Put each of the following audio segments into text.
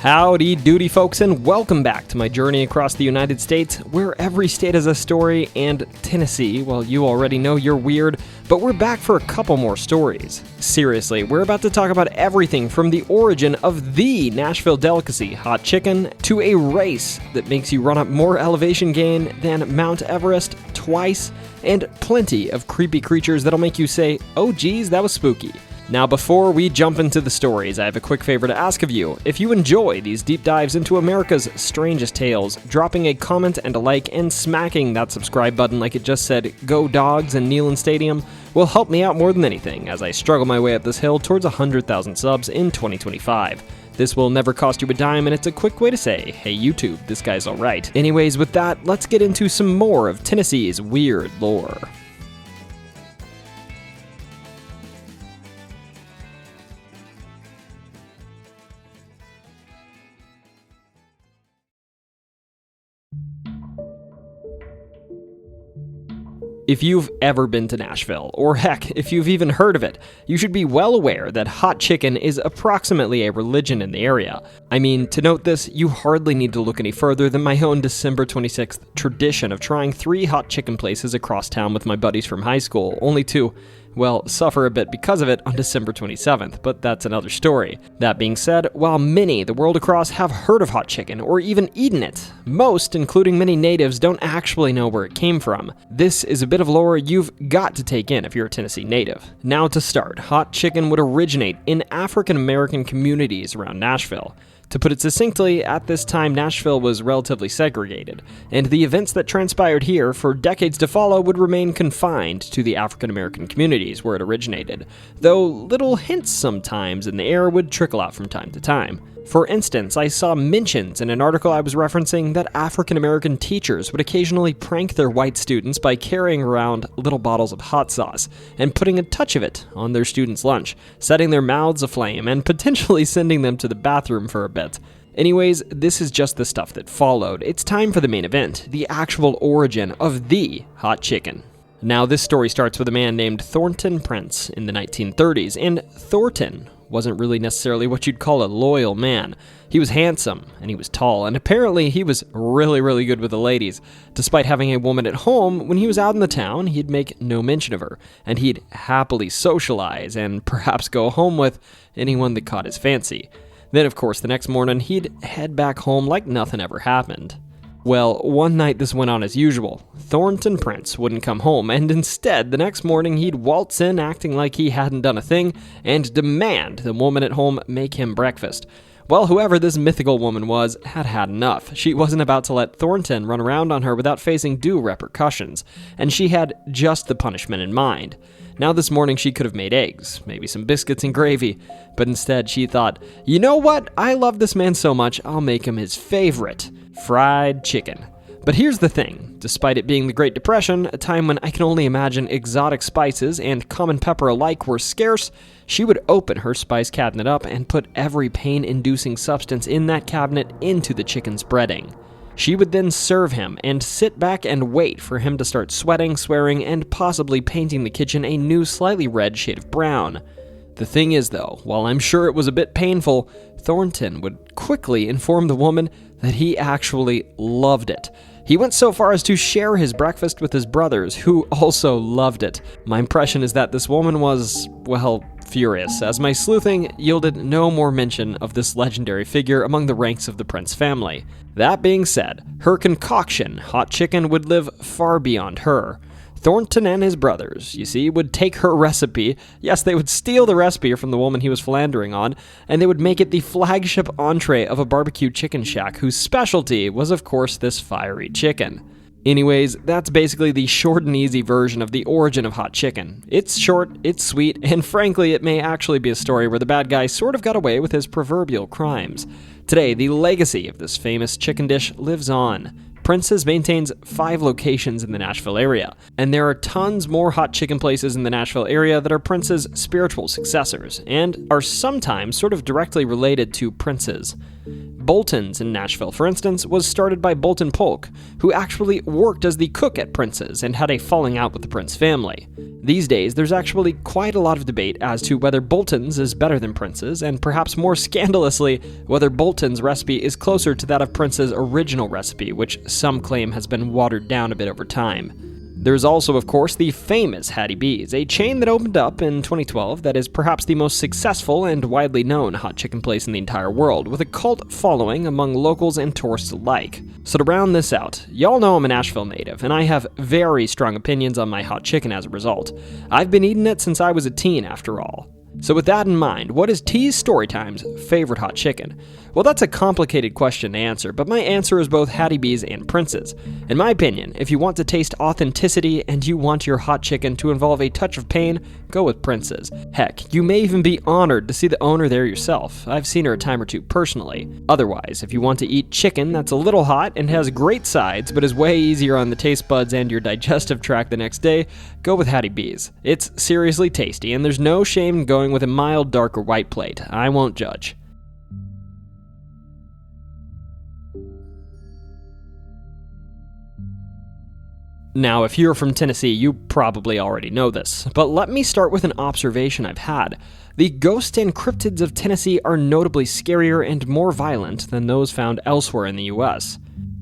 Howdy doody folks, and welcome back to my journey across the United States, where every state has a story, and Tennessee, well, you already know you're weird, but we're back for a couple more stories. Seriously, we're about to talk about everything from the origin of the Nashville delicacy, hot chicken, to a race that makes you run up more elevation gain than Mount Everest twice, and plenty of creepy creatures that'll make you say, oh geez, that was spooky. Now, before we jump into the stories, I have a quick favor to ask of you. If you enjoy these deep dives into America's strangest tales, dropping a comment and a like and smacking that subscribe button like it just said, Go Dogs in Neyland Stadium, will help me out more than anything as I struggle my way up this hill towards 100,000 subs in 2025. This will never cost you a dime, and it's a quick way to say, hey YouTube, this guy's alright. Anyways, with that, let's get into some more of Tennessee's weird lore. If you've ever been to Nashville, or heck, if you've even heard of it, you should be well aware that hot chicken is approximately a religion in the area. I mean, to note this, you hardly need to look any further than my own December 26th tradition of trying 3 hot chicken places across town with my buddies from high school, only to, well, suffer a bit because of it on December 27th, but that's another story. That being said, while many the world across have heard of hot chicken or even eaten it, most, including many natives, don't actually know where it came from. This is a bit of lore you've got to take in if you're a Tennessee native. Now to start, hot chicken would originate in African American communities around Nashville. To put it succinctly, at this time Nashville was relatively segregated, and the events that transpired here for decades to follow would remain confined to the African American communities where it originated, though little hints sometimes in the air would trickle out from time to time. For instance, I saw mentions in an article I was referencing that African American teachers would occasionally prank their white students by carrying around little bottles of hot sauce and putting a touch of it on their students' lunch, setting their mouths aflame and potentially sending them to the bathroom for a bit. Anyways, this is just the stuff that followed. It's time for the main event, the actual origin of the hot chicken. Now, this story starts with a man named Thornton Prince in the 1930s, and Thornton wasn't really necessarily what you'd call a loyal man. He was handsome, and he was tall, and apparently he was really good with the ladies. Despite having a woman at home, when he was out in the town, he'd make no mention of her, and he'd happily socialize and perhaps go home with anyone that caught his fancy. Then, of course, the next morning, he'd head back home like nothing ever happened. Well, one night this went on as usual. Thornton Prince wouldn't come home, and instead, the next morning he'd waltz in acting like he hadn't done a thing, and demand the woman at home make him breakfast. Well, whoever this mythical woman was had had enough. She wasn't about to let Thornton run around on her without facing due repercussions, and she had just the punishment in mind. Now this morning she could have made eggs, maybe some biscuits and gravy, but instead she thought, you know what, I love this man so much, I'll make him his favorite, fried chicken. But here's the thing, despite it being the Great Depression, a time when I can only imagine exotic spices and common pepper alike were scarce, she would open her spice cabinet up and put every pain-inducing substance in that cabinet into the chicken's breading. She would then serve him and sit back and wait for him to start sweating, swearing, and possibly painting the kitchen a new slightly red shade of brown. The thing is though, while I'm sure it was a bit painful, Thornton would quickly inform the woman that he actually loved it. He went so far as to share his breakfast with his brothers, who also loved it. My impression is that this woman was, well, furious, as my sleuthing yielded no more mention of this legendary figure among the ranks of the Prince family. That being said, her concoction, hot chicken, would live far beyond her. Thornton and his brothers, you see, would take her recipe, yes, they would steal the recipe from the woman he was philandering on, and they would make it the flagship entree of a barbecue chicken shack whose specialty was, of course, this fiery chicken. Anyways, that's basically the short and easy version of the origin of hot chicken. It's short, it's sweet, and frankly, it may actually be a story where the bad guy sort of got away with his proverbial crimes. Today, the legacy of this famous chicken dish lives on. Prince's maintains 5 locations in the Nashville area, and there are tons more hot chicken places in the Nashville area that are Prince's spiritual successors, and are sometimes sort of directly related to Prince's. Bolton's in Nashville, for instance, was started by Bolton Polk, who actually worked as the cook at Prince's and had a falling out with the Prince family. These days, there's actually quite a lot of debate as to whether Bolton's is better than Prince's, and perhaps more scandalously, whether Bolton's recipe is closer to that of Prince's original recipe, which some claim has been watered down a bit over time. There's also, of course, the famous Hattie B's, a chain that opened up in 2012 that is perhaps the most successful and widely known hot chicken place in the entire world, with a cult following among locals and tourists alike. So to round this out, y'all know I'm a Nashville native, and I have very strong opinions on my hot chicken as a result. I've been eating it since I was a teen, after all. So with that in mind, what is T's Storytime's favorite hot chicken? Well, that's a complicated question to answer, but my answer is both Hattie B's and Prince's. In my opinion, if you want to taste authenticity and you want your hot chicken to involve a touch of pain, go with Prince's. Heck, you may even be honored to see the owner there yourself. I've seen her a time or two personally. Otherwise, if you want to eat chicken that's a little hot and has great sides but is way easier on the taste buds and your digestive tract the next day, go with Hattie B's. It's seriously tasty, and there's no shame in going with a mild, dark, or white plate. I won't judge. Now, if you're from Tennessee, you probably already know this, but let me start with an observation I've had. The ghosts and cryptids of Tennessee are notably scarier and more violent than those found elsewhere in the US.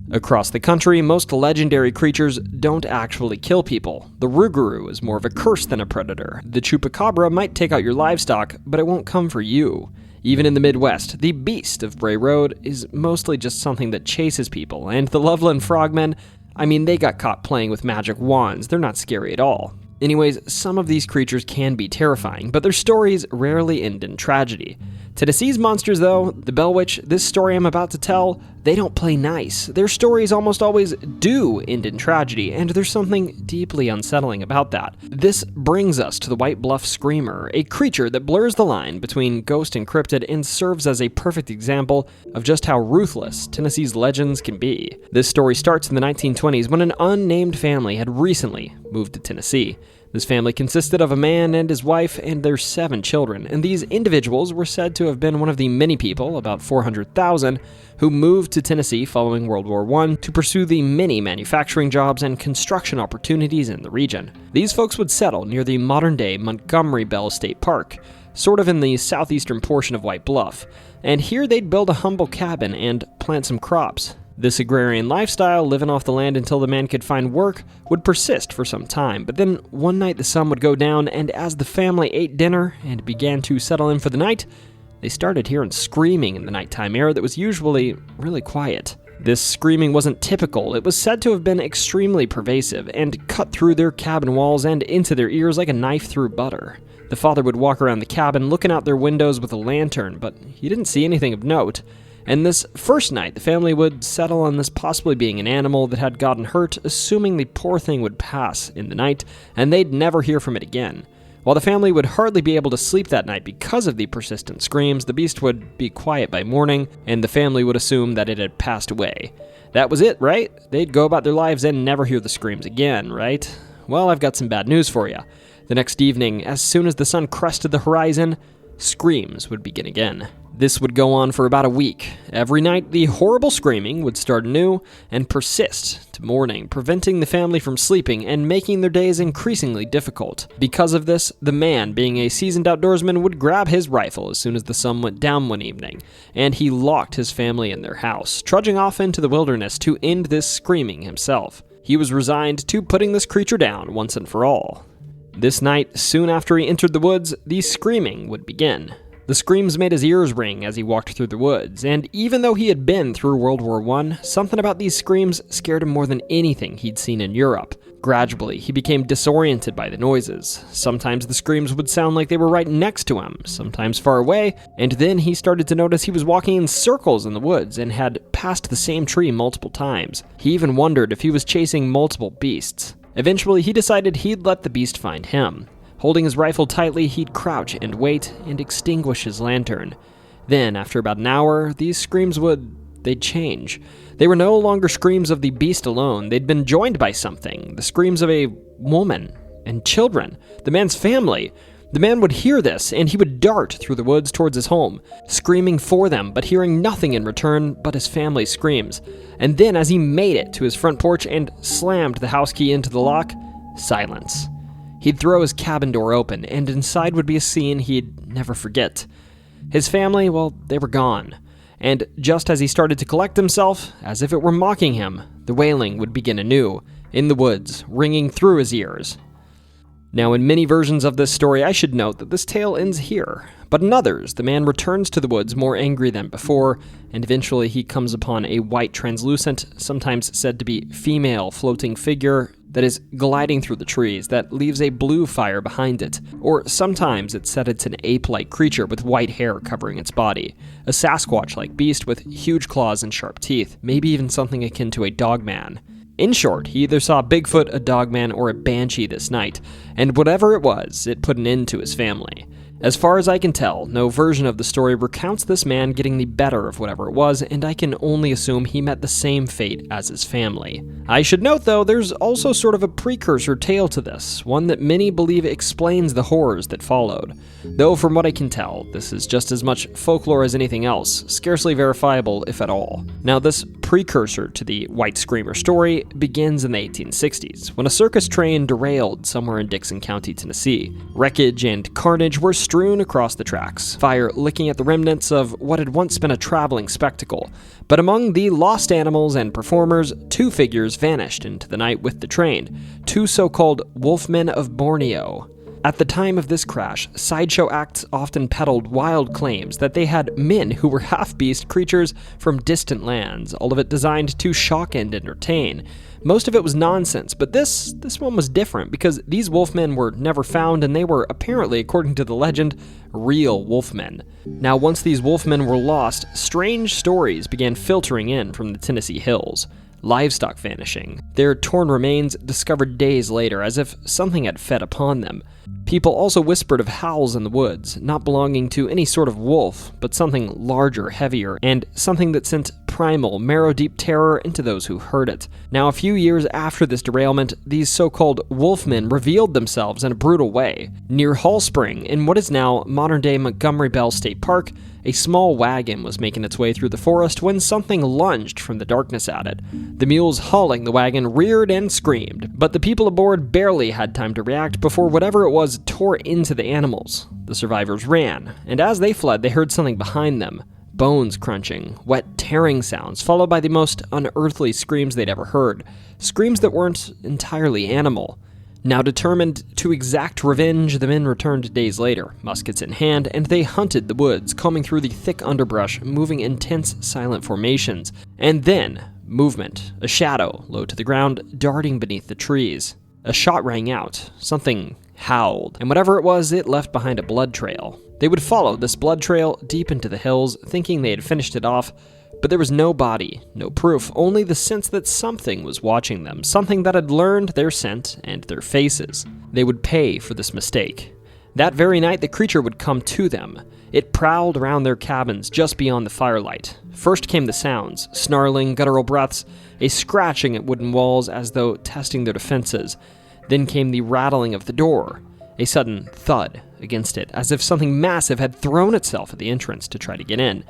Across the country, most legendary creatures don't actually kill people. The Rougarou is more of a curse than a predator. The Chupacabra might take out your livestock, but it won't come for you. Even in the Midwest, the Beast of Bray Road is mostly just something that chases people, and the Loveland Frogmen, I mean, they got caught playing with magic wands. They're not scary at all. Anyways, some of these creatures can be terrifying, but their stories rarely end in tragedy. Tennessee's monsters, though, the Bell Witch, this story I'm about to tell, they don't play nice. Their stories almost always do end in tragedy, and there's something deeply unsettling about that. This brings us to the White Bluff Screamer, a creature that blurs the line between ghost and cryptid and serves as a perfect example of just how ruthless Tennessee's legends can be. This story starts in the 1920s when an unnamed family had recently moved to Tennessee. This family consisted of a man and his wife and their 7 children, and these individuals were said to have been one of the many people, about 400,000, who moved to Tennessee following World War I to pursue the many manufacturing jobs and construction opportunities in the region. These folks would settle near the modern-day Montgomery Bell State Park, sort of in the southeastern portion of White Bluff, and here they'd build a humble cabin and plant some crops. This agrarian lifestyle, living off the land until the man could find work, would persist for some time, but then one night the sun would go down, and as the family ate dinner and began to settle in for the night, they started hearing screaming in the nighttime air that was usually really quiet. This screaming wasn't typical. It was said to have been extremely pervasive and cut through their cabin walls and into their ears like a knife through butter. The father would walk around the cabin looking out their windows with a lantern, but he didn't see anything of note. And this first night, the family would settle on this possibly being an animal that had gotten hurt, assuming the poor thing would pass in the night, and they'd never hear from it again. While the family would hardly be able to sleep that night because of the persistent screams, the beast would be quiet by morning, and the family would assume that it had passed away. That was it, right? They'd go about their lives and never hear the screams again, right? Well, I've got some bad news for you. The next evening, as soon as the sun crested the horizon, screams would begin again. This would go on for about a week. Every night, the horrible screaming would start anew and persist to morning, preventing the family from sleeping and making their days increasingly difficult. Because of this, the man, being a seasoned outdoorsman, would grab his rifle as soon as the sun went down one evening, and he locked his family in their house, trudging off into the wilderness to end this screaming himself. He was resigned to putting this creature down once and for all. This night, soon after he entered the woods, the screaming would begin. The screams made his ears ring as he walked through the woods, and even though he had been through World War I, something about these screams scared him more than anything he'd seen in Europe. Gradually, he became disoriented by the noises. Sometimes the screams would sound like they were right next to him, sometimes far away, and then he started to notice he was walking in circles in the woods and had passed the same tree multiple times. He even wondered if he was chasing multiple beasts. Eventually, he decided he'd let the beast find him. Holding his rifle tightly, he'd crouch and wait and extinguish his lantern. Then, after about an hour, these screams they'd change. They were no longer screams of the beast alone. They'd been joined by something, the screams of a woman and children, the man's family. The man would hear this, and he would dart through the woods towards his home, screaming for them, but hearing nothing in return but his family's screams. And then, as he made it to his front porch and slammed the house key into the lock, silence. He'd throw his cabin door open, and inside would be a scene he'd never forget. His family, well, they were gone. And just as he started to collect himself, as if it were mocking him, the wailing would begin anew, in the woods, ringing through his ears. Now, in many versions of this story, I should note that this tale ends here, but in others, the man returns to the woods more angry than before, and eventually he comes upon a white, translucent, sometimes said to be female, floating figure that is gliding through the trees that leaves a blue fire behind it, or sometimes it's said it's an ape-like creature with white hair covering its body, a Sasquatch-like beast with huge claws and sharp teeth, maybe even something akin to a dogman. In short, he either saw Bigfoot, a dogman, or a banshee this night, and whatever it was, it put an end to his family. As far as I can tell, no version of the story recounts this man getting the better of whatever it was, and I can only assume he met the same fate as his family. I should note, though, there's also sort of a precursor tale to this, one that many believe explains the horrors that followed. Though from what I can tell, this is just as much folklore as anything else, scarcely verifiable if at all. Now, this precursor to the White Screamer story begins in the 1860s, when a circus train derailed somewhere in Dixon County, Tennessee. Wreckage and carnage were strewn across the tracks, fire licking at the remnants of what had once been a traveling spectacle. But among the lost animals and performers, two figures vanished into the night with the train, two so-called wolfmen of Borneo. At the time of this crash, sideshow acts often peddled wild claims that they had men who were half-beast creatures from distant lands, all of it designed to shock and entertain. Most of it was nonsense, but this one was different because these wolfmen were never found and they were apparently, according to the legend, real wolfmen. Now, once these wolfmen were lost, strange stories began filtering in from the Tennessee hills. Livestock vanishing, their torn remains discovered days later as if something had fed upon them. People also whispered of howls in the woods, not belonging to any sort of wolf, but something larger, heavier, and something that sent primal, marrow-deep terror into those who heard it. Now, a few years after this derailment, these so-called wolfmen revealed themselves in a brutal way. Near Hall Spring, in what is now modern-day Montgomery Bell State Park, a small wagon was making its way through the forest when something lunged from the darkness at it. The mules hauling the wagon reared and screamed, but the people aboard barely had time to react before whatever it was tore into the animals. The survivors ran, and as they fled, they heard something behind them. Bones crunching, wet tearing sounds, followed by the most unearthly screams they'd ever heard. Screams that weren't entirely animal. Now determined to exact revenge, the men returned days later, muskets in hand, and they hunted the woods, combing through the thick underbrush, moving in tense, silent formations. And then, movement, a shadow, low to the ground, darting beneath the trees. A shot rang out, something howled, and whatever it was, it left behind a blood trail. They would follow this blood trail deep into the hills, thinking they had finished it off, but there was no body, no proof, only the sense that something was watching them, something that had learned their scent and their faces. They would pay for this mistake. That very night, the creature would come to them. It prowled around their cabins just beyond the firelight. First came the sounds, snarling, guttural breaths, a scratching at wooden walls as though testing their defenses. Then came the rattling of the door, a sudden thud against it, as if something massive had thrown itself at the entrance to try to get in.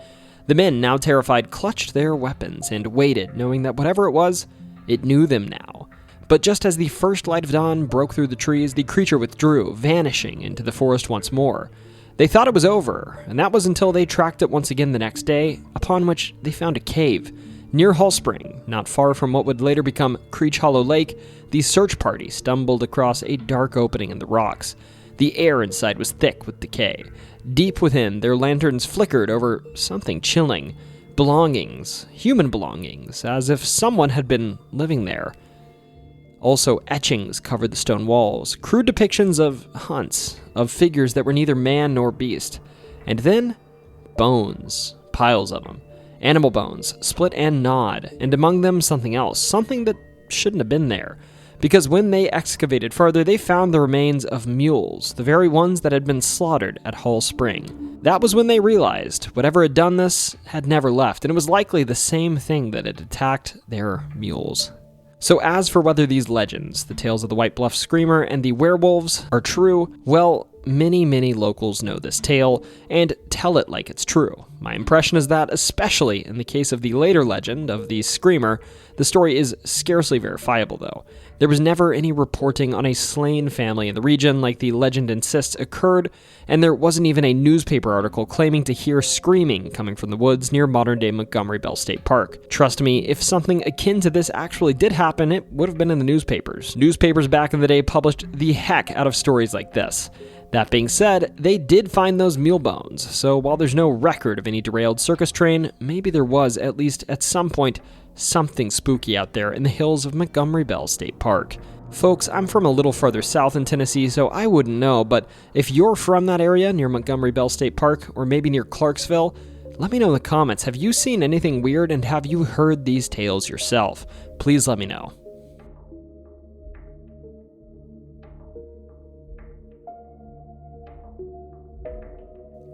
The men, now terrified, clutched their weapons and waited, knowing that whatever it was, it knew them now. But just as the first light of dawn broke through the trees, the creature withdrew, vanishing into the forest once more. They thought it was over, and that was until they tracked it once again the next day, upon which they found a cave. Near Hall Spring, not far from what would later become Creech Hollow Lake, the search party stumbled across a dark opening in the rocks. The air inside was thick with decay. Deep within, their lanterns flickered over something chilling. Belongings, human belongings, as if someone had been living there. Also, etchings covered the stone walls, crude depictions of hunts, of figures that were neither man nor beast. And then, bones, piles of them. Animal bones, split and gnawed, and among them something else, something that shouldn't have been there. Because when they excavated further, they found the remains of mules, the very ones that had been slaughtered at Hall Spring. That was when they realized whatever had done this had never left, and it was likely the same thing that had attacked their mules. So as for whether these legends, the tales of the White Bluff Screamer and the werewolves, are true, well, many locals know this tale and tell it like it's true. My impression is that, especially in the case of the later legend of the Screamer, the story is scarcely verifiable though. There was never any reporting on a slain family in the region like the legend insists occurred, and there wasn't even a newspaper article claiming to hear screaming coming from the woods near modern-day Montgomery Bell State Park. Trust me, if something akin to this actually did happen, it would have been in the newspapers. Newspapers back in the day published the heck out of stories like this. That being said, they did find those mule bones, so while there's no record of any derailed circus train, maybe there was, at least at some point, something spooky out there in the hills of Montgomery Bell State Park. Folks, I'm from a little further south in Tennessee, so I wouldn't know, but if you're from that area near Montgomery Bell State Park, or maybe near Clarksville, let me know in the comments. Have you seen anything weird, and have you heard these tales yourself? Please let me know.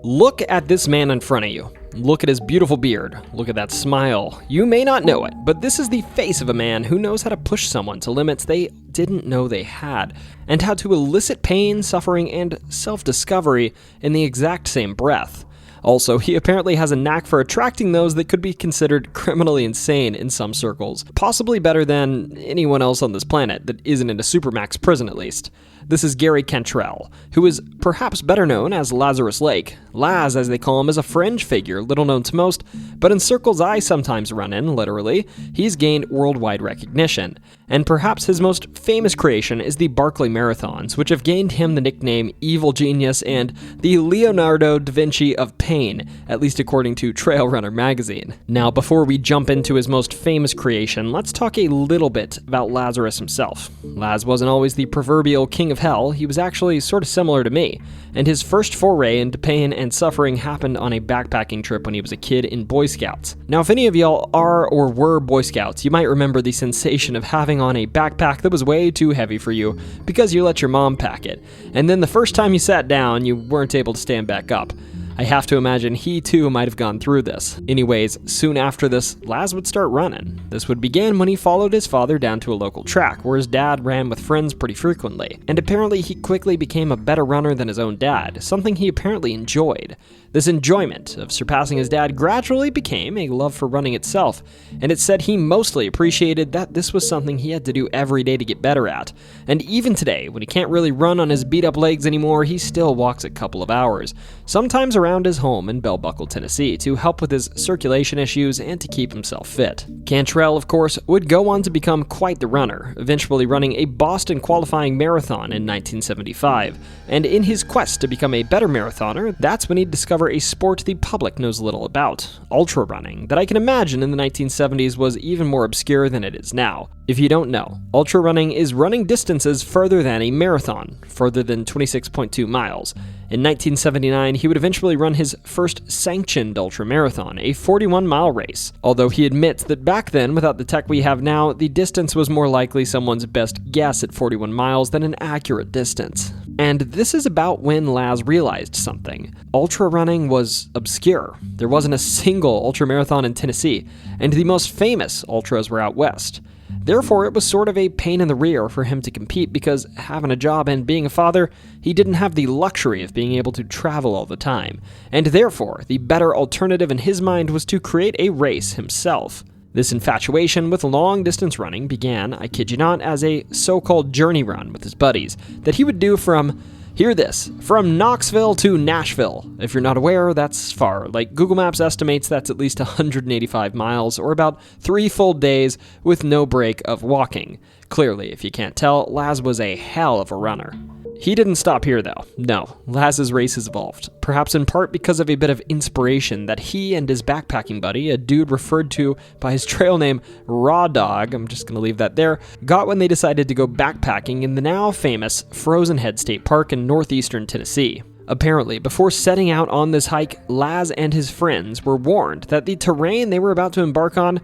Look at this man in front of you. Look at his beautiful beard. Look at that smile. You may not know it, but this is the face of a man who knows how to push someone to limits they didn't know they had, and how to elicit pain, suffering, and self-discovery in the exact same breath. Also, he apparently has a knack for attracting those that could be considered criminally insane in some circles, possibly better than anyone else on this planet that isn't in a supermax prison at least. This is Gary Cantrell, who is perhaps better known as Lazarus Lake. Laz, as they call him, is a fringe figure, little known to most, but in circles I sometimes run in, literally, he's gained worldwide recognition. And perhaps his most famous creation is the Barkley Marathons, which have gained him the nickname Evil Genius and the Leonardo da Vinci of Pain, at least according to Trail Runner magazine. Now, before we jump into his most famous creation, let's talk a little bit about Lazarus himself. Laz wasn't always the proverbial king of hell, he was actually sort of similar to me, and his first foray into pain and suffering happened on a backpacking trip when he was a kid in Boy Scouts. Now, if any of y'all are or were Boy Scouts, you might remember the sensation of having on a backpack that was way too heavy for you because you let your mom pack it, and then the first time you sat down, you weren't able to stand back up. I have to imagine he too might have gone through this. Anyways, soon after this, Laz would start running. This would begin when he followed his father down to a local track where his dad ran with friends pretty frequently, and apparently he quickly became a better runner than his own dad, something he apparently enjoyed. This enjoyment of surpassing his dad gradually became a love for running itself, and it's said he mostly appreciated that this was something he had to do every day to get better at. And even today, when he can't really run on his beat-up legs anymore, he still walks a couple of hours, sometimes around his home in Bell Buckle, Tennessee, to help with his circulation issues and to keep himself fit. Cantrell, of course, would go on to become quite the runner, eventually running a Boston qualifying marathon in 1975. And in his quest to become a better marathoner, that's when he'd discover a sport the public knows little about, ultra running, that I can imagine in the 1970s was even more obscure than it is now. If you don't know, ultra running is running distances further than a marathon, further than 26.2 miles. In 1979, he would eventually run his first sanctioned ultramarathon, a 41-mile race, although he admits that back then, without the tech we have now, the distance was more likely someone's best guess at 41 miles than an accurate distance. And this is about when Laz realized something. Ultra running was obscure. There wasn't a single ultramarathon in Tennessee, and the most famous ultras were out west. Therefore, it was sort of a pain in the rear for him to compete because, having a job and being a father, he didn't have the luxury of being able to travel all the time. And therefore, the better alternative in his mind was to create a race himself. This infatuation with long-distance running began, I kid you not, as a so-called journey run with his buddies that he would do from, hear this, from Knoxville to Nashville. If you're not aware, that's far. Like, Google Maps estimates that's at least 185 miles, or about 3 full days with no break of walking. Clearly, if you can't tell, Laz was a hell of a runner. He didn't stop here though. No, Laz's race has evolved, perhaps in part because of a bit of inspiration that he and his backpacking buddy, a dude referred to by his trail name Raw Dog, I'm just gonna leave that there, got when they decided to go backpacking in the now famous Frozen Head State Park in northeastern Tennessee. Apparently, before setting out on this hike, Laz and his friends were warned that the terrain they were about to embark on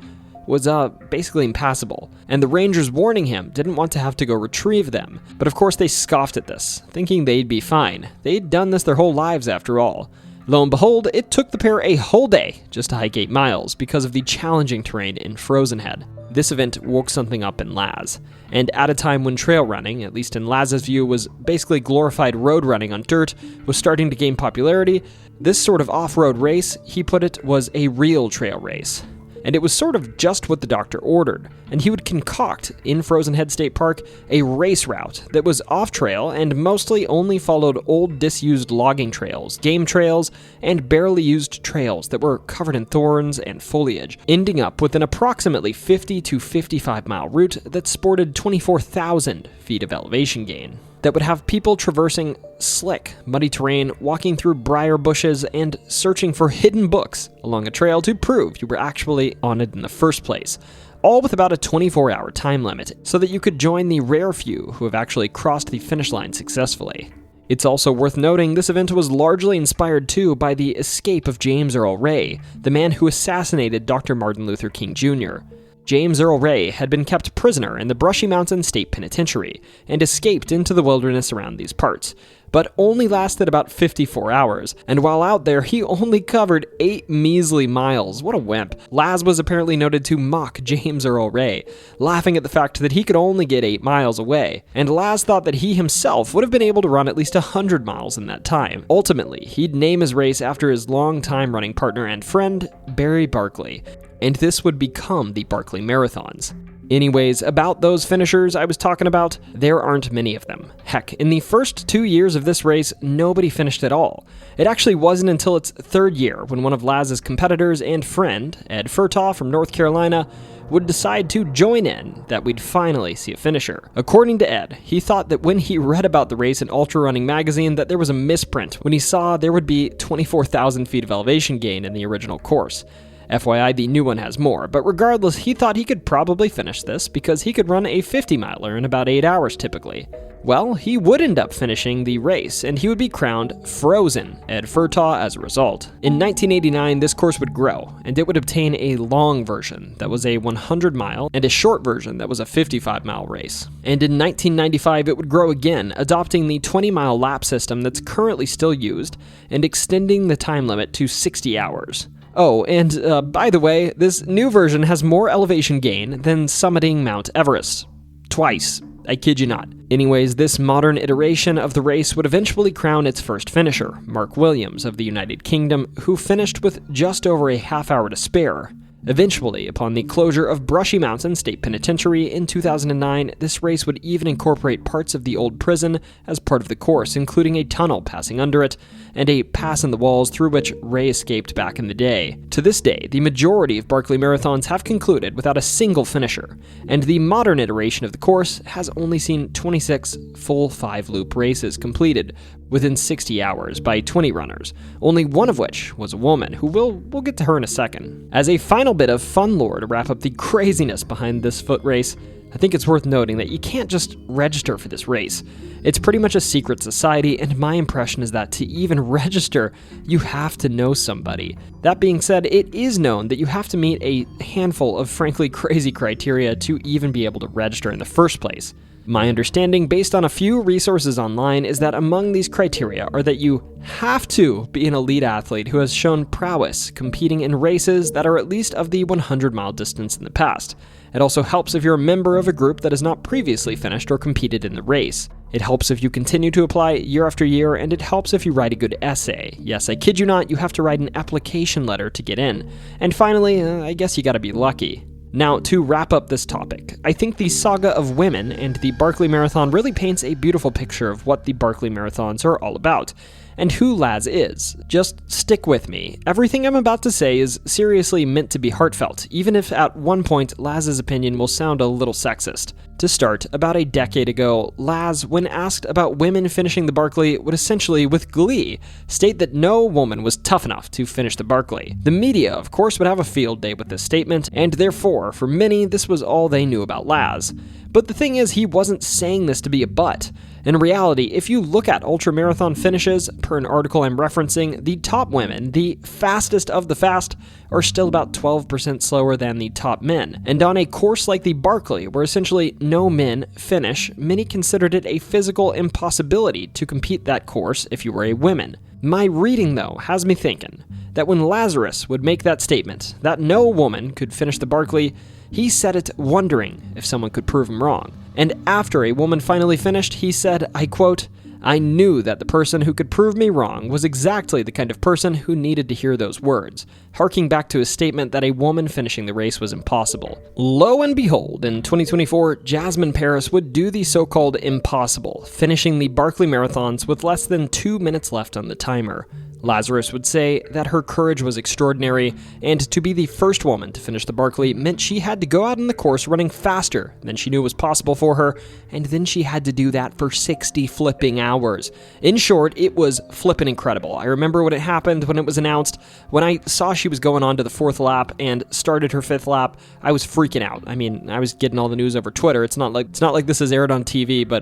was basically impassable, and the rangers warning him didn't want to have to go retrieve them. But of course they scoffed at this, thinking they'd be fine. They'd done this their whole lives after all. Lo and behold, it took the pair a whole day just to hike 8 miles because of the challenging terrain in Frozen Head. This event woke something up in Laz, and at a time when trail running, at least in Laz's view, was basically glorified road running on dirt, was starting to gain popularity, this sort of off-road race, he put it, was a real trail race. And it was sort of just what the doctor ordered, and he would concoct, in Frozen Head State Park, a race route that was off-trail and mostly only followed old disused logging trails, game trails, and barely used trails that were covered in thorns and foliage, ending up with an approximately 50 to 55 mile route that sported 24,000 feet of elevation gain, that would have people traversing slick, muddy terrain, walking through briar bushes, and searching for hidden books along a trail to prove you were actually on it in the first place, all with about a 24-hour time limit, so that you could join the rare few who have actually crossed the finish line successfully. It's also worth noting this event was largely inspired too by the escape of James Earl Ray, the man who assassinated Dr. Martin Luther King Jr. James Earl Ray had been kept prisoner in the Brushy Mountain State Penitentiary and escaped into the wilderness around these parts, but only lasted about 54 hours, and while out there, he only covered 8 measly miles. What a wimp. Laz was apparently noted to mock James Earl Ray, laughing at the fact that he could only get 8 miles away, and Laz thought that he himself would have been able to run at least 100 miles in that time. Ultimately, he'd name his race after his long-time running partner and friend, Barry Barkley, and this would become the Barkley Marathons. Anyways, about those finishers I was talking about, there aren't many of them. Heck, in the first 2 years of this race, nobody finished at all. It actually wasn't until its third year when one of Laz's competitors and friend, Ed Furtaw from North Carolina, would decide to join in that we'd finally see a finisher. According to Ed, he thought that when he read about the race in Ultra Running magazine that there was a misprint when he saw there would be 24,000 feet of elevation gain in the original course. FYI, the new one has more, but regardless, he thought he could probably finish this because he could run a 50-miler in about 8 hours typically. Well, he would end up finishing the race, and he would be crowned Frozen Ed Furtaw as a result. In 1989, this course would grow, and it would obtain a long version that was a 100-mile and a short version that was a 55-mile race. And in 1995, it would grow again, adopting the 20-mile lap system that's currently still used and extending the time limit to 60 hours. Oh, and by the way, this new version has more elevation gain than summiting Mount Everest. Twice. I kid you not. Anyways, this modern iteration of the race would eventually crown its first finisher, Mark Williams of the United Kingdom, who finished with just over a half hour to spare. Eventually, upon the closure of Brushy Mountain State Penitentiary in 2009, this race would even incorporate parts of the old prison as part of the course, including a tunnel passing under it, and a pass in the walls through which Ray escaped back in the day. To this day, the majority of Barkley Marathons have concluded without a single finisher, and the modern iteration of the course has only seen 26 full 5-loop races completed within 60 hours by 20 runners, only one of which was a woman, who we'll get to her in a second. As a final bit of fun lore to wrap up the craziness behind this foot race, I think it's worth noting that you can't just register for this race. It's pretty much a secret society, and my impression is that to even register, you have to know somebody. That being said, it is known that you have to meet a handful of frankly crazy criteria to even be able to register in the first place. My understanding, based on a few resources online, is that among these criteria are that you have to be an elite athlete who has shown prowess competing in races that are at least of the 100-mile distance in the past. It also helps if you're a member of a group that has not previously finished or competed in the race. It helps if you continue to apply year after year, and it helps if you write a good essay. Yes, I kid you not, you have to write an application letter to get in. And finally, I guess you gotta be lucky. Now, to wrap up this topic, I think the saga of women and the Barkley Marathon really paints a beautiful picture of what the Barkley Marathons are all about, and who Laz is. Just stick with me. Everything I'm about to say is seriously meant to be heartfelt, even if at one point Laz's opinion will sound a little sexist. To start, about a decade ago, Laz, when asked about women finishing the Barkley, would essentially, with glee, state that no woman was tough enough to finish the Barkley. The media, of course, would have a field day with this statement, and therefore, for many, this was all they knew about Laz. But the thing is, he wasn't saying this to be a butt. In reality, if you look at ultramarathon finishes, per an article I'm referencing, the top women, the fastest of the fast, are still about 12% slower than the top men. And on a course like the Barkley, where essentially no men finish, many considered it a physical impossibility to compete that course if you were a woman. My reading, though, has me thinking that when Lazarus would make that statement, that no woman could finish the Barkley, he said it wondering if someone could prove him wrong. And after a woman finally finished, he said, I quote, "I knew that the person who could prove me wrong was exactly the kind of person who needed to hear those words," harking back to his statement that a woman finishing the race was impossible. Lo and behold, in 2024, Jasmine Paris would do the so-called impossible, finishing the Barkley marathons with less than 2 minutes left on the timer. Lazarus would say that her courage was extraordinary, and to be the first woman to finish the Barkley meant she had to go out on the course running faster than she knew was possible for her, and then she had to do that for 60 flipping hours. In short, it was flippin' incredible. I remember when it happened, when it was announced, when I saw she was going on to the 4th lap and started her 5th lap, I was freaking out. I mean, I was getting all the news over Twitter. It's not like this is aired on TV, but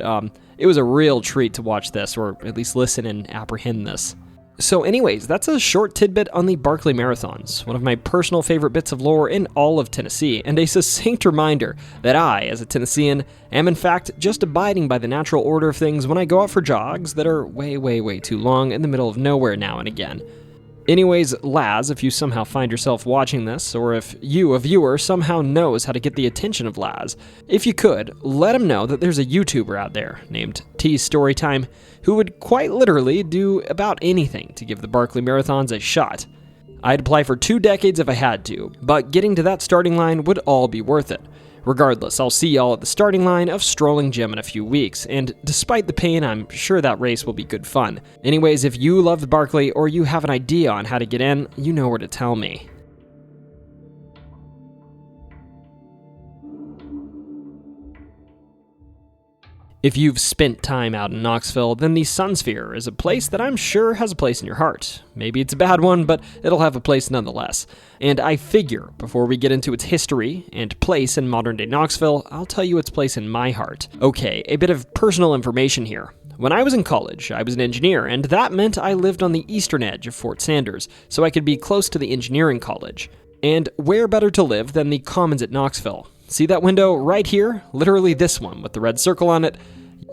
it was a real treat to watch this, or at least listen and apprehend this. So anyways, that's a short tidbit on the Barkley Marathons, one of my personal favorite bits of lore in all of Tennessee, and a succinct reminder that I, as a Tennessean, am in fact just abiding by the natural order of things when I go out for jogs that are way too long in the middle of nowhere now and again. Anyways, Laz, if you somehow find yourself watching this, or if you, a viewer, somehow knows how to get the attention of Laz, if you could, let him know that there's a YouTuber out there named T Storytime who would quite literally do about anything to give the Barkley Marathons a shot. I'd apply for 2 decades if I had to, but getting to that starting line would all be worth it. Regardless, I'll see y'all at the starting line of Strolling Jim in a few weeks, and despite the pain, I'm sure that race will be good fun. Anyways, if you love the Barkley or you have an idea on how to get in, you know where to tell me. If you've spent time out in Knoxville, then the Sunsphere is a place that I'm sure has a place in your heart. Maybe it's a bad one, but it'll have a place nonetheless. And I figure, before we get into its history and place in modern-day Knoxville, I'll tell you its place in my heart. Okay, a bit of personal information here. When I was in college, I was an engineer, and that meant I lived on the eastern edge of Fort Sanders, so I could be close to the engineering college. And where better to live than the Commons at Knoxville? See that window right here? Literally this one with the red circle on it?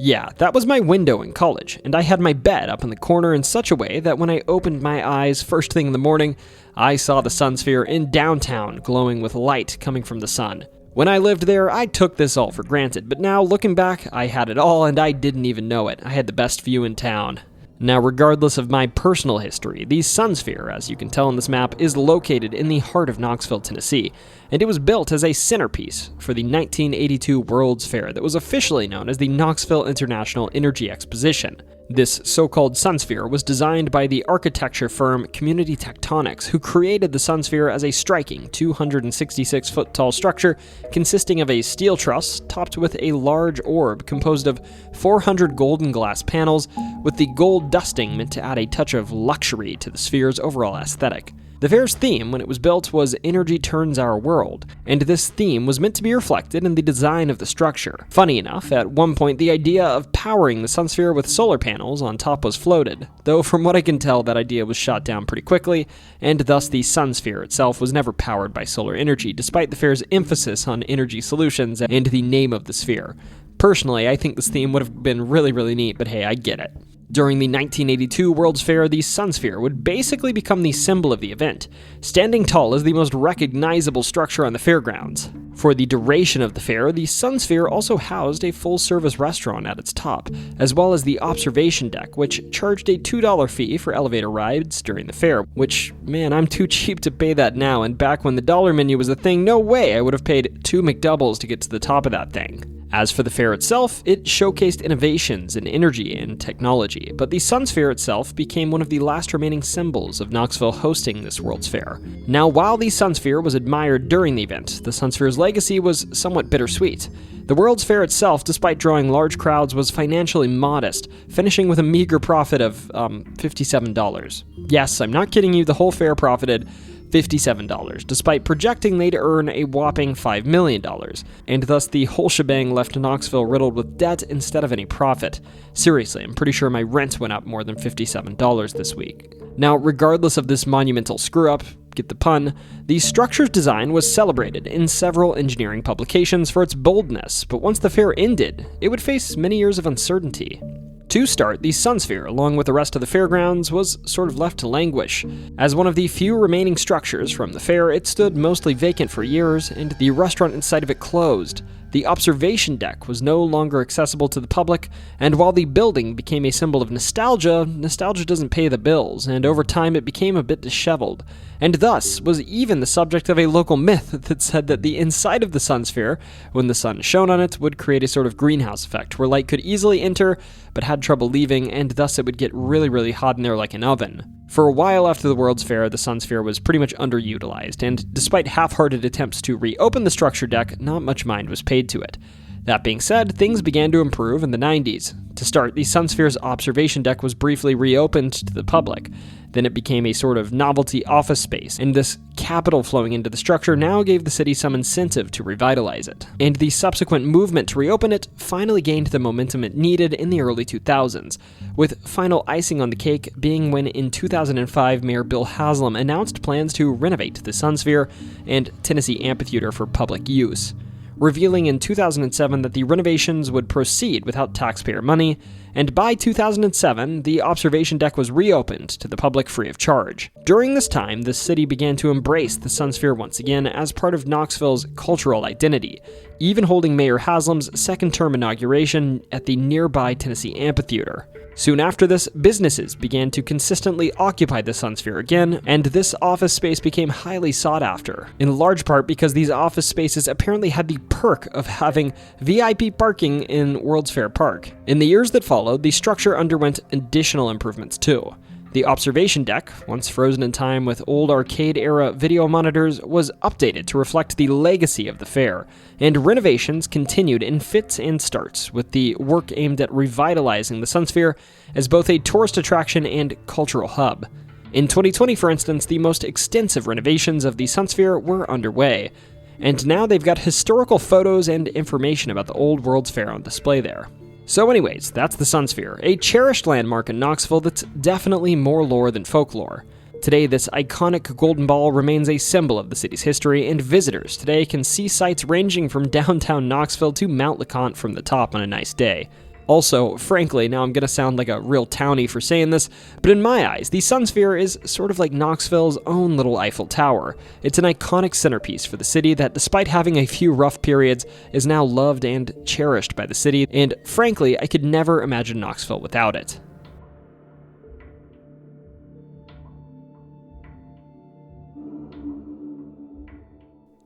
Yeah, that was my window in college, and I had my bed up in the corner in such a way that when I opened my eyes first thing in the morning, I saw the Sunsphere in downtown glowing with light coming from the sun. When I lived there, I took this all for granted, but now looking back, I had it all and I didn't even know it. I had the best view in town. Now, regardless of my personal history, the Sunsphere, as you can tell on this map, is located in the heart of Knoxville, Tennessee, and it was built as a centerpiece for the 1982 World's Fair that was officially known as the Knoxville International Energy Exposition. This so-called Sunsphere was designed by the architecture firm Community Tectonics, who created the Sunsphere as a striking 266-foot-tall structure consisting of a steel truss topped with a large orb composed of 400 golden glass panels, with the gold dusting meant to add a touch of luxury to the sphere's overall aesthetic. The fair's theme when it was built was "Energy Turns Our World," and this theme was meant to be reflected in the design of the structure. Funny enough, at one point the idea of powering the Sunsphere with solar panels on top was floated, though from what I can tell that idea was shot down pretty quickly, and thus the Sunsphere itself was never powered by solar energy, despite the fair's emphasis on energy solutions and the name of the sphere. Personally, I think this theme would have been really neat, but hey, I get it. During the 1982 World's Fair, the Sunsphere would basically become the symbol of the event, standing tall as the most recognizable structure on the fairgrounds. For the duration of the fair, the Sunsphere also housed a full-service restaurant at its top, as well as the observation deck, which charged a $2 fee for elevator rides during the fair, which, man, I'm too cheap to pay that now, and back when the dollar menu was a thing, no way I would have paid 2 McDoubles to get to the top of that thing. As for the fair itself, it showcased innovations in energy and technology, but the Sunsphere itself became one of the last remaining symbols of Knoxville hosting this World's Fair. Now, while the Sunsphere was admired during the event, the Sunsphere's legacy was somewhat bittersweet. The World's Fair itself, despite drawing large crowds, was financially modest, finishing with a meager profit of $57. Yes, I'm not kidding you, the whole fair profited $57, despite projecting they'd earn a whopping $5 million, and thus the whole shebang left Knoxville riddled with debt instead of any profit. Seriously, I'm pretty sure my rent went up more than $57 this week. Now, regardless of this monumental screw-up, get the pun, the structure's design was celebrated in several engineering publications for its boldness, but once the fair ended, it would face many years of uncertainty. To start, the Sunsphere, along with the rest of the fairgrounds, was sort of left to languish. As one of the few remaining structures from the fair, it stood mostly vacant for years, and the restaurant inside of it closed. The observation deck was no longer accessible to the public, and while the building became a symbol of nostalgia, nostalgia doesn't pay the bills, and over time it became a bit disheveled, and thus was even the subject of a local myth that said that the inside of the Sunsphere, when the sun shone on it, would create a sort of greenhouse effect, where light could easily enter, but had trouble leaving, and thus it would get really, really hot in there like an oven. For a while after the World's Fair, the Sunsphere was pretty much underutilized, and despite half-hearted attempts to reopen the structure deck, not much mind was paid to it. That being said, things began to improve in the 90s. To start, the Sunsphere's observation deck was briefly reopened to the public. Then it became a sort of novelty office space, and this capital flowing into the structure now gave the city some incentive to revitalize it. And the subsequent movement to reopen it finally gained the momentum it needed in the early 2000s, with final icing on the cake being when in 2005 Mayor Bill Haslam announced plans to renovate the Sunsphere and Tennessee Amphitheater for public use, revealing in 2007 that the renovations would proceed without taxpayer money, and by 2007, the observation deck was reopened to the public free of charge. During this time, the city began to embrace the Sunsphere once again as part of Knoxville's cultural identity, even holding Mayor Haslam's second-term inauguration at the nearby Tennessee Amphitheater. Soon after this, businesses began to consistently occupy the Sunsphere again, and this office space became highly sought after, in large part because these office spaces apparently had the perk of having VIP parking in World's Fair Park. In the years that followed, the structure underwent additional improvements too. The observation deck, once frozen in time with old arcade-era video monitors, was updated to reflect the legacy of the fair, and renovations continued in fits and starts, with the work aimed at revitalizing the Sunsphere as both a tourist attraction and cultural hub. In 2020, for instance, the most extensive renovations of the Sunsphere were underway, and now they've got historical photos and information about the old World's Fair on display there. So anyways, that's the Sunsphere, a cherished landmark in Knoxville that's definitely more lore than folklore. Today, this iconic golden ball remains a symbol of the city's history, and visitors today can see sights ranging from downtown Knoxville to Mount LeConte from the top on a nice day. Also, frankly, now I'm gonna sound like a real townie for saying this, but in my eyes, the Sunsphere is sort of like Knoxville's own little Eiffel Tower. It's an iconic centerpiece for the city that, despite having a few rough periods, is now loved and cherished by the city, and frankly, I could never imagine Knoxville without it.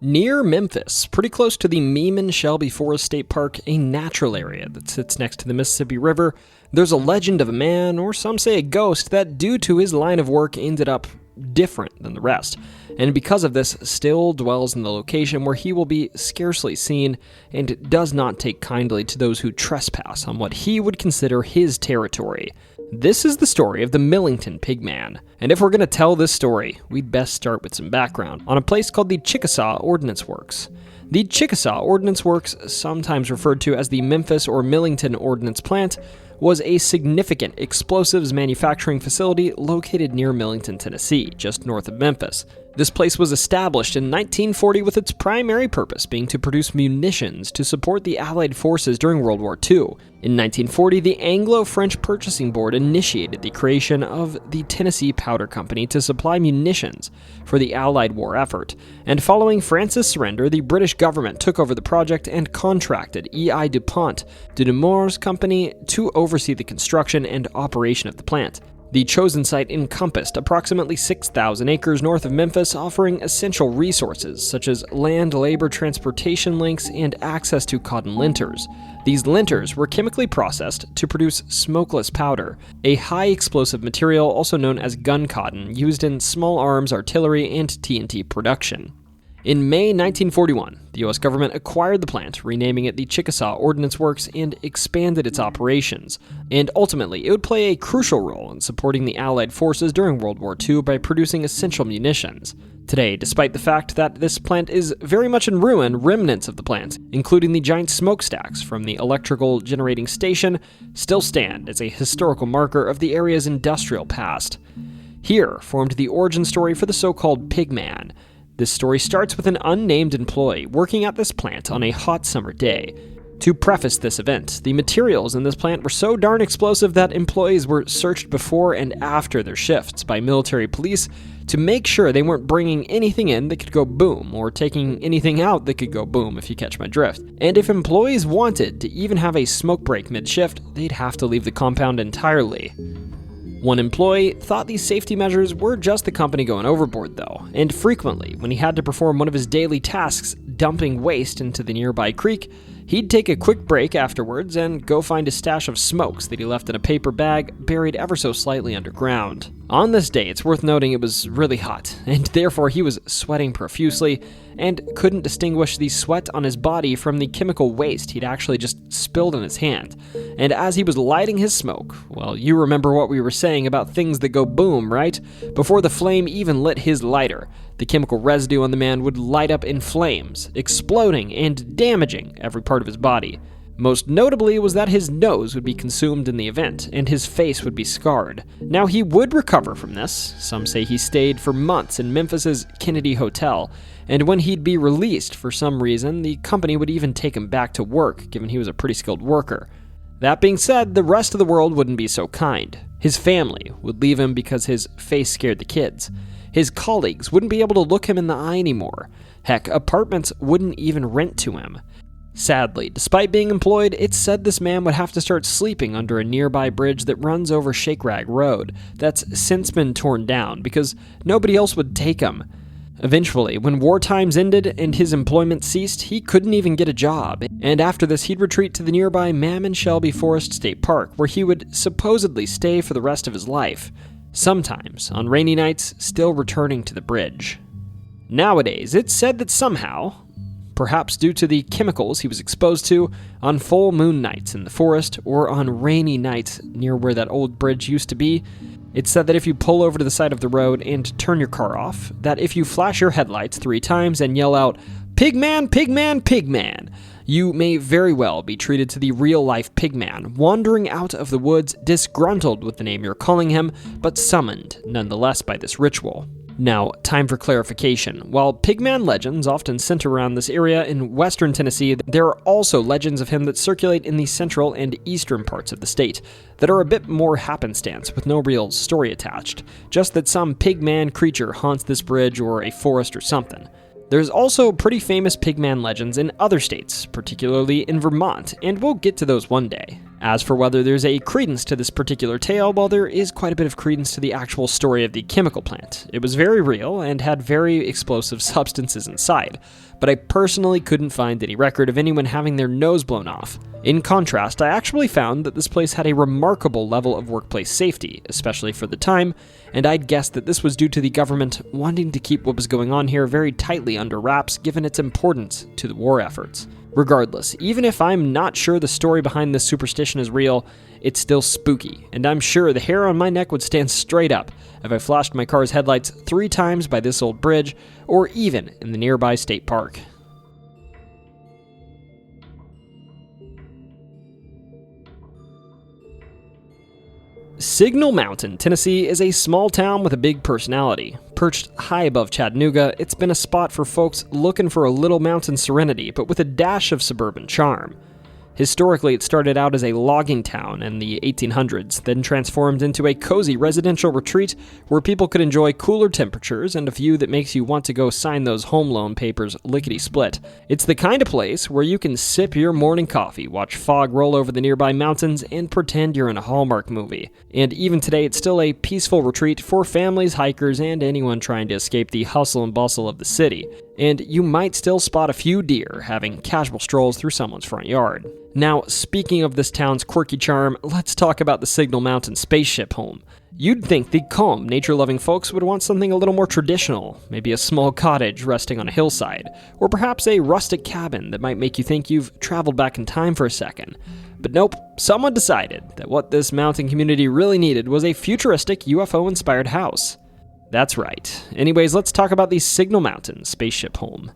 Near Memphis, pretty close to the Meeman-Shelby Forest State Park, a natural area that sits next to the Mississippi River, there's a legend of a man, or some say a ghost, that due to his line of work ended up different than the rest, and because of this still dwells in the location where he will be scarcely seen and does not take kindly to those who trespass on what he would consider his territory. This is the story of the Millington Pigman, and if we're going to tell this story, we'd best start with some background on a place called the Chickasaw Ordnance Works. The Chickasaw Ordnance Works, sometimes referred to as the Memphis or Millington Ordnance Plant, was a significant explosives manufacturing facility located near Millington, Tennessee, just north of Memphis. This place was established in 1940 with its primary purpose being to produce munitions to support the Allied forces during World War II. In 1940, the Anglo-French Purchasing Board initiated the creation of the Tennessee Powder Company to supply munitions for the Allied war effort, and following France's surrender, the British government took over the project and contracted E.I. DuPont de Nemours Company to oversee the construction and operation of the plant. The chosen site encompassed approximately 6,000 acres north of Memphis, offering essential resources such as land, labor, transportation links, and access to cotton linters. These linters were chemically processed to produce smokeless powder, a high explosive material also known as gun cotton used in small arms artillery and TNT production. In May 1941, the U.S. government acquired the plant, renaming it the Chickasaw Ordnance Works, and expanded its operations, and ultimately it would play a crucial role in supporting the Allied forces during World War II by producing essential munitions. Today, despite the fact that this plant is very much in ruin, remnants of the plant, including the giant smokestacks from the electrical generating station, still stand as a historical marker of the area's industrial past. Here formed the origin story for the so-called Pigman. This story starts with an unnamed employee working at this plant on a hot summer day. To preface this event, the materials in this plant were so darn explosive that employees were searched before and after their shifts by military police to make sure they weren't bringing anything in that could go boom, or taking anything out that could go boom, if you catch my drift. And if employees wanted to even have a smoke break mid-shift, they'd have to leave the compound entirely. One employee thought these safety measures were just the company going overboard though, and frequently, when he had to perform one of his daily tasks, dumping waste into the nearby creek, he'd take a quick break afterwards and go find a stash of smokes that he left in a paper bag buried ever so slightly underground. On this day, it's worth noting it was really hot, and therefore he was sweating profusely and couldn't distinguish the sweat on his body from the chemical waste he'd actually just spilled in his hand. And as he was lighting his smoke, well, you remember what we were saying about things that go boom, right? Before the flame even lit his lighter, the chemical residue on the man would light up in flames, exploding and damaging every part of his body. Most notably was that his nose would be consumed in the event, and his face would be scarred. Now, he would recover from this. Some say he stayed for months in Memphis's Kennedy Hotel, and when he'd be released for some reason, the company would even take him back to work, given he was a pretty skilled worker. That being said, the rest of the world wouldn't be so kind. His family would leave him because his face scared the kids. His colleagues wouldn't be able to look him in the eye anymore. Heck, apartments wouldn't even rent to him. Sadly, despite being employed, it's said this man would have to start sleeping under a nearby bridge that runs over Shake Rag Road that's since been torn down because nobody else would take him. Eventually, when war times ended and his employment ceased, he couldn't even get a job, and after this he'd retreat to the nearby Mammon Shelby Forest State Park, where he would supposedly stay for the rest of his life, sometimes, on rainy nights, still returning to the bridge. Nowadays, it's said that somehow, perhaps due to the chemicals he was exposed to on full moon nights in the forest or on rainy nights near where that old bridge used to be, it's said that if you pull over to the side of the road and turn your car off, that if you flash your headlights 3 times and yell out, "Pigman, Pigman, Pigman," you may very well be treated to the real-life Pigman, wandering out of the woods disgruntled with the name you're calling him, but summoned nonetheless by this ritual. Now, time for clarification. While Pigman legends often center around this area in western Tennessee, there are also legends of him that circulate in the central and eastern parts of the state that are a bit more happenstance with no real story attached, just that some Pigman creature haunts this bridge or a forest or something. There's also pretty famous Pigman legends in other states, particularly in Vermont, and we'll get to those one day. As for whether there's a credence to this particular tale, well, there is quite a bit of credence to the actual story of the chemical plant. It was very real and had very explosive substances inside, but I personally couldn't find any record of anyone having their nose blown off. In contrast, I actually found that this place had a remarkable level of workplace safety, especially for the time, and I'd guess that this was due to the government wanting to keep what was going on here very tightly under wraps given its importance to the war efforts. Regardless, even if I'm not sure the story behind this superstition is real, it's still spooky, and I'm sure the hair on my neck would stand straight up if I flashed my car's headlights 3 times by this old bridge, or even in the nearby state park. Signal Mountain, Tennessee is a small town with a big personality. Perched high above Chattanooga, it's been a spot for folks looking for a little mountain serenity, but with a dash of suburban charm. Historically, it started out as a logging town in the 1800s, then transformed into a cozy residential retreat where people could enjoy cooler temperatures and a view that makes you want to go sign those home loan papers lickety-split. It's the kind of place where you can sip your morning coffee, watch fog roll over the nearby mountains, and pretend you're in a Hallmark movie. And even today, it's still a peaceful retreat for families, hikers, and anyone trying to escape the hustle and bustle of the city. And you might still spot a few deer having casual strolls through someone's front yard. Now, speaking of this town's quirky charm, let's talk about the Signal Mountain Spaceship home. You'd think the calm, nature-loving folks would want something a little more traditional, maybe a small cottage resting on a hillside, or perhaps a rustic cabin that might make you think you've traveled back in time for a second. But nope, someone decided that what this mountain community really needed was a futuristic UFO-inspired house. That's right. Anyways, let's talk about the Signal Mountain Spaceship home.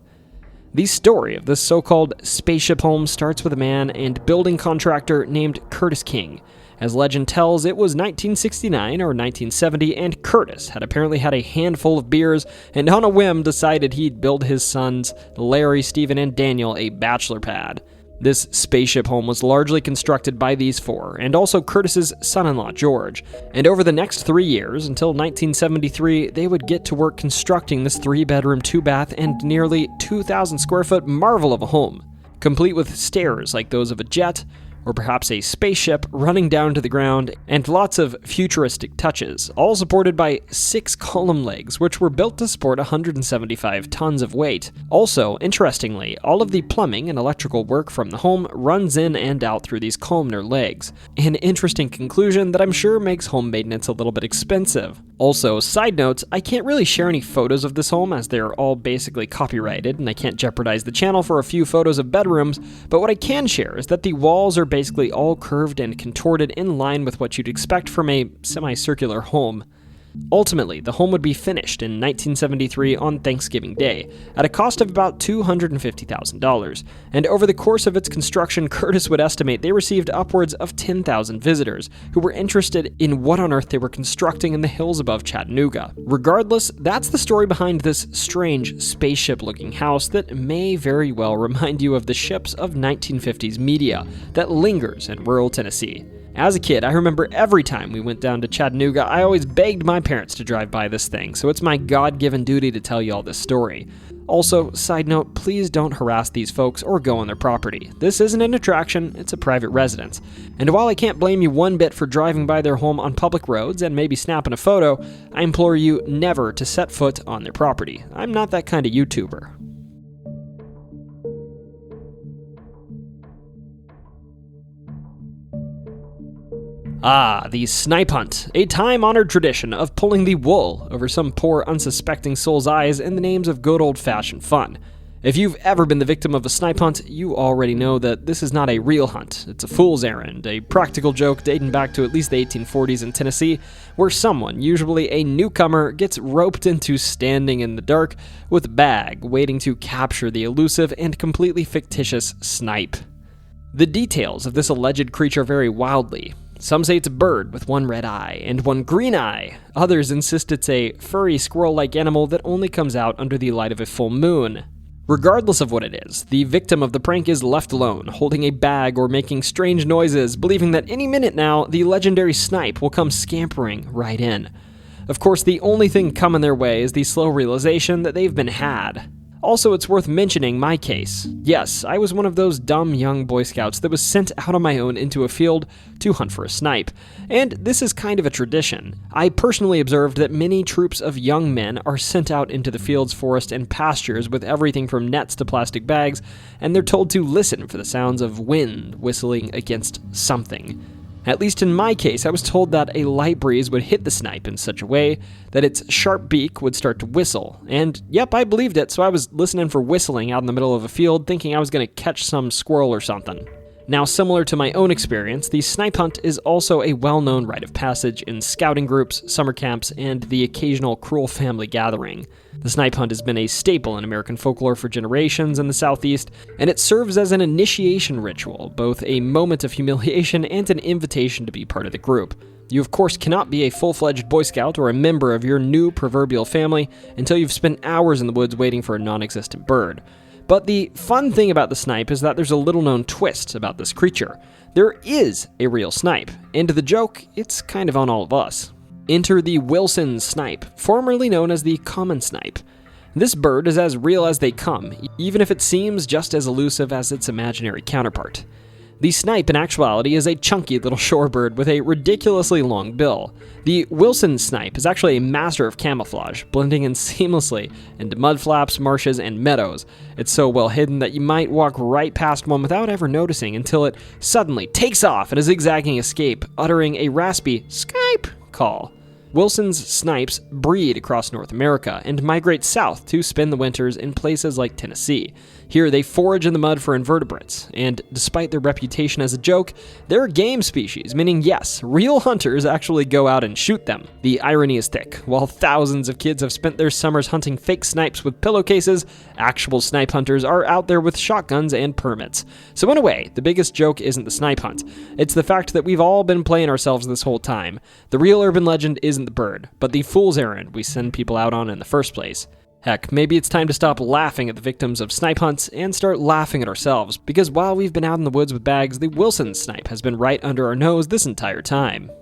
The story of this so-called spaceship home starts with a man and building contractor named Curtis King. As legend tells, it was 1969 or 1970, and Curtis had apparently had a handful of beers and on a whim decided he'd build his sons, Larry, Stephen, and Daniel, a bachelor pad. This spaceship home was largely constructed by these four, and also Curtis's son-in-law George. And over the next 3 years, until 1973, they would get to work constructing this 3-bedroom, 2-bath, and nearly 2,000 square foot marvel of a home, complete with stairs like those of a jet, or perhaps a spaceship running down to the ground, and lots of futuristic touches, all supported by 6 column legs, which were built to support 175 tons of weight. Also, interestingly, all of the plumbing and electrical work from the home runs in and out through these columnar legs. An interesting conclusion that I'm sure makes home maintenance a little bit expensive. Also, side note, I can't really share any photos of this home as they're all basically copyrighted, and I can't jeopardize the channel for a few photos of bedrooms, but what I can share is that the walls are basically all curved and contorted in line with what you'd expect from a semicircular home. Ultimately, the home would be finished in 1973 on Thanksgiving Day, at a cost of about $250,000, and over the course of its construction, Curtis would estimate they received upwards of 10,000 visitors who were interested in what on earth they were constructing in the hills above Chattanooga. Regardless, that's the story behind this strange spaceship-looking house that may very well remind you of the ships of 1950s media that lingers in rural Tennessee. As a kid, I remember every time we went down to Chattanooga, I always begged my parents to drive by this thing, so it's my God-given duty to tell you all this story. Also, side note, please don't harass these folks or go on their property. This isn't an attraction, it's a private residence. And while I can't blame you one bit for driving by their home on public roads and maybe snapping a photo, I implore you never to set foot on their property. I'm not that kind of YouTuber. The Snipe Hunt, a time-honored tradition of pulling the wool over some poor unsuspecting soul's eyes in the names of good old-fashioned fun. If you've ever been the victim of a snipe hunt, you already know that this is not a real hunt. It's a fool's errand, a practical joke dating back to at least the 1840s in Tennessee, where someone, usually a newcomer, gets roped into standing in the dark with a bag, waiting to capture the elusive and completely fictitious snipe. The details of this alleged creature vary wildly. Some say it's a bird with one red eye and one green eye. Others insist it's a furry squirrel-like animal that only comes out under the light of a full moon. Regardless of what it is, the victim of the prank is left alone, holding a bag or making strange noises, believing that any minute now, the legendary snipe will come scampering right in. Of course, the only thing coming their way is the slow realization that they've been had. Also, it's worth mentioning my case. Yes, I was one of those dumb young Boy Scouts that was sent out on my own into a field to hunt for a snipe. And this is kind of a tradition. I personally observed that many troops of young men are sent out into the fields, forest, and pastures with everything from nets to plastic bags, and they're told to listen for the sounds of wind whistling against something. At least in my case, I was told that a light breeze would hit the snipe in such a way that its sharp beak would start to whistle. And yep, I believed it, so I was listening for whistling out in the middle of a field, thinking I was going to catch some squirrel or something. Now, similar to my own experience, the snipe hunt is also a well-known rite of passage in scouting groups, summer camps, and the occasional cruel family gathering. The snipe hunt has been a staple in American folklore for generations in the Southeast, and it serves as an initiation ritual, both a moment of humiliation and an invitation to be part of the group. You, of course, cannot be a full-fledged Boy Scout or a member of your new proverbial family until you've spent hours in the woods waiting for a non-existent bird. But the fun thing about the snipe is that there's a little-known twist about this creature. There is a real snipe, and the joke, it's kind of on all of us. Enter the Wilson snipe, formerly known as the common snipe. This bird is as real as they come, even if it seems just as elusive as its imaginary counterpart. The snipe, in actuality, is a chunky little shorebird with a ridiculously long bill. The Wilson snipe is actually a master of camouflage, blending in seamlessly into mudflaps, marshes, and meadows. It's so well hidden that you might walk right past one without ever noticing until it suddenly takes off in a zigzagging escape, uttering a raspy "Skype" call. Wilson's snipes breed across North America and migrate south to spend the winters in places like Tennessee. Here they forage in the mud for invertebrates, and despite their reputation as a joke, they're a game species, meaning yes, real hunters actually go out and shoot them. The irony is thick. While thousands of kids have spent their summers hunting fake snipes with pillowcases, actual snipe hunters are out there with shotguns and permits. So in a way, the biggest joke isn't the snipe hunt. It's the fact that we've all been playing ourselves this whole time. The real urban legend isn't the bird, but the fool's errand we send people out on in the first place. Heck, maybe it's time to stop laughing at the victims of snipe hunts and start laughing at ourselves, because while we've been out in the woods with bags, the Wilson snipe has been right under our nose this entire time.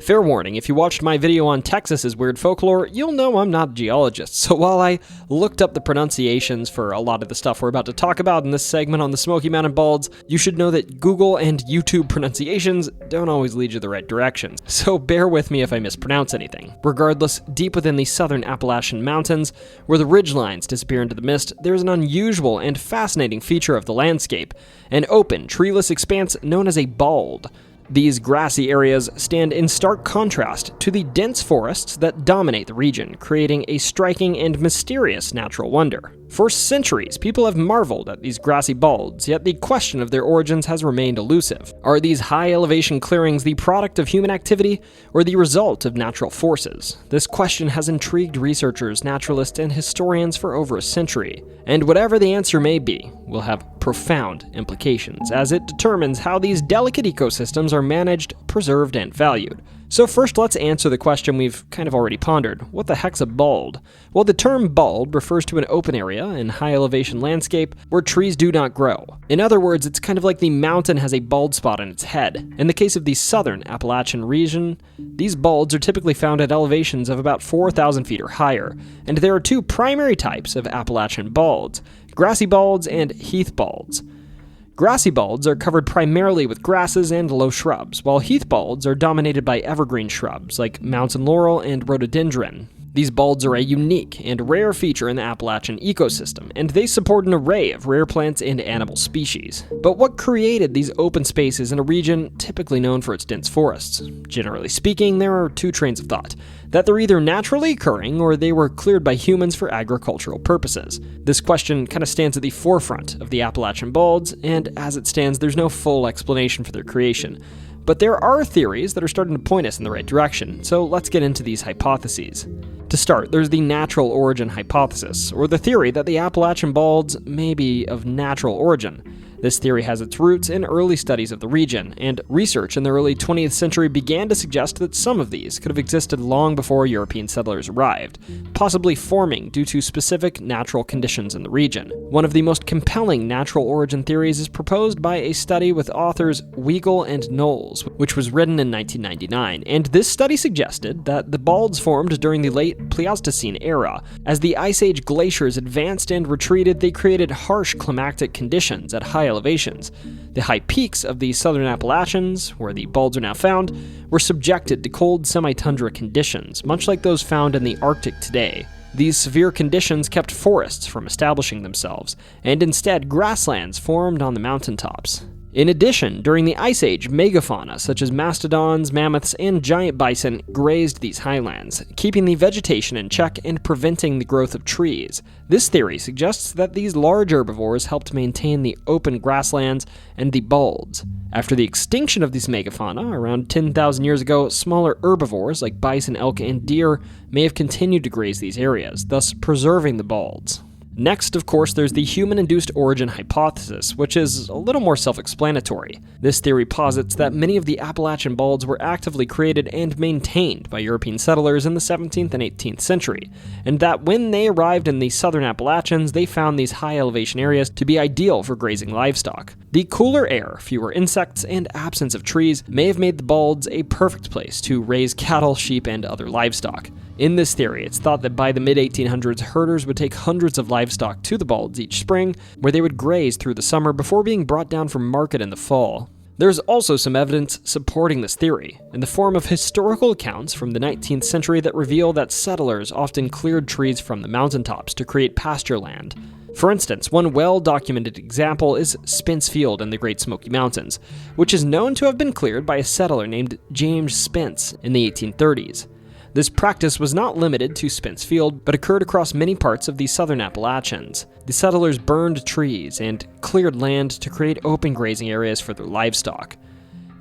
Fair warning, if you watched my video on Texas's weird folklore, you'll know I'm not a geologist, so while I looked up the pronunciations for a lot of the stuff we're about to talk about in this segment on the Smoky Mountain Balds, you should know that Google and YouTube pronunciations don't always lead you the right directions, so bear with me if I mispronounce anything. Regardless, deep within the southern Appalachian Mountains, where the ridgelines disappear into the mist, there is an unusual and fascinating feature of the landscape, an open, treeless expanse known as a bald. These grassy areas stand in stark contrast to the dense forests that dominate the region, creating a striking and mysterious natural wonder. For centuries, people have marveled at these grassy balds, yet the question of their origins has remained elusive. Are these high-elevation clearings the product of human activity, or the result of natural forces? This question has intrigued researchers, naturalists, and historians for over a century, and whatever the answer may be, will have profound implications, as it determines how these delicate ecosystems are managed, preserved, and valued. So first, let's answer the question we've kind of already pondered. What the heck's a bald? Well, the term bald refers to an open area in high-elevation landscape where trees do not grow. In other words, it's kind of like the mountain has a bald spot on its head. In the case of the southern Appalachian region, these balds are typically found at elevations of about 4,000 feet or higher, and there are two primary types of Appalachian balds: grassy balds and heath balds. Grassy balds are covered primarily with grasses and low shrubs, while heath balds are dominated by evergreen shrubs like mountain laurel and rhododendron. These balds are a unique and rare feature in the Appalachian ecosystem, and they support an array of rare plants and animal species. But what created these open spaces in a region typically known for its dense forests? Generally speaking, there are two trains of thought: that they're either naturally occurring or they were cleared by humans for agricultural purposes. This question kind of stands at the forefront of the Appalachian Balds, and as it stands, there's no full explanation for their creation. But there are theories that are starting to point us in the right direction, so let's get into these hypotheses. To start, there's the natural origin hypothesis, or the theory that the Appalachian Balds may be of natural origin. This theory has its roots in early studies of the region, and research in the early 20th century began to suggest that some of these could have existed long before European settlers arrived, possibly forming due to specific natural conditions in the region. One of the most compelling natural origin theories is proposed by a study with authors Weigel and Knowles, which was written in 1999, and this study suggested that the balds formed during the late Pleistocene era. As the Ice Age glaciers advanced and retreated, they created harsh climatic conditions at high elevations. The high peaks of the southern Appalachians, where the balds are now found, were subjected to cold semi-tundra conditions, much like those found in the Arctic today. These severe conditions kept forests from establishing themselves, and instead grasslands formed on the mountaintops. In addition, during the Ice Age, megafauna such as mastodons, mammoths, and giant bison grazed these highlands, keeping the vegetation in check and preventing the growth of trees. This theory suggests that these large herbivores helped maintain the open grasslands and the balds. After the extinction of these megafauna, around 10,000 years ago, smaller herbivores like bison, elk, and deer may have continued to graze these areas, thus preserving the balds. Next, of course, there's the human-induced origin hypothesis, which is a little more self-explanatory. This theory posits that many of the Appalachian balds were actively created and maintained by European settlers in the 17th and 18th century, and that when they arrived in the southern Appalachians, they found these high-elevation areas to be ideal for grazing livestock. The cooler air, fewer insects, and absence of trees may have made the balds a perfect place to raise cattle, sheep, and other livestock. In this theory, it's thought that by the mid-1800s, herders would take hundreds of livestock to the balds each spring, where they would graze through the summer before being brought down for market in the fall. There's also some evidence supporting this theory, in the form of historical accounts from the 19th century that reveal that settlers often cleared trees from the mountaintops to create pasture land. For instance, one well-documented example is Spence Field in the Great Smoky Mountains, which is known to have been cleared by a settler named James Spence in the 1830s. This practice was not limited to Spence Field, but occurred across many parts of the southern Appalachians. The settlers burned trees and cleared land to create open grazing areas for their livestock.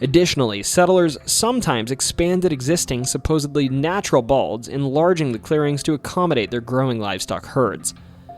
Additionally, settlers sometimes expanded existing supposedly natural balds, enlarging the clearings to accommodate their growing livestock herds.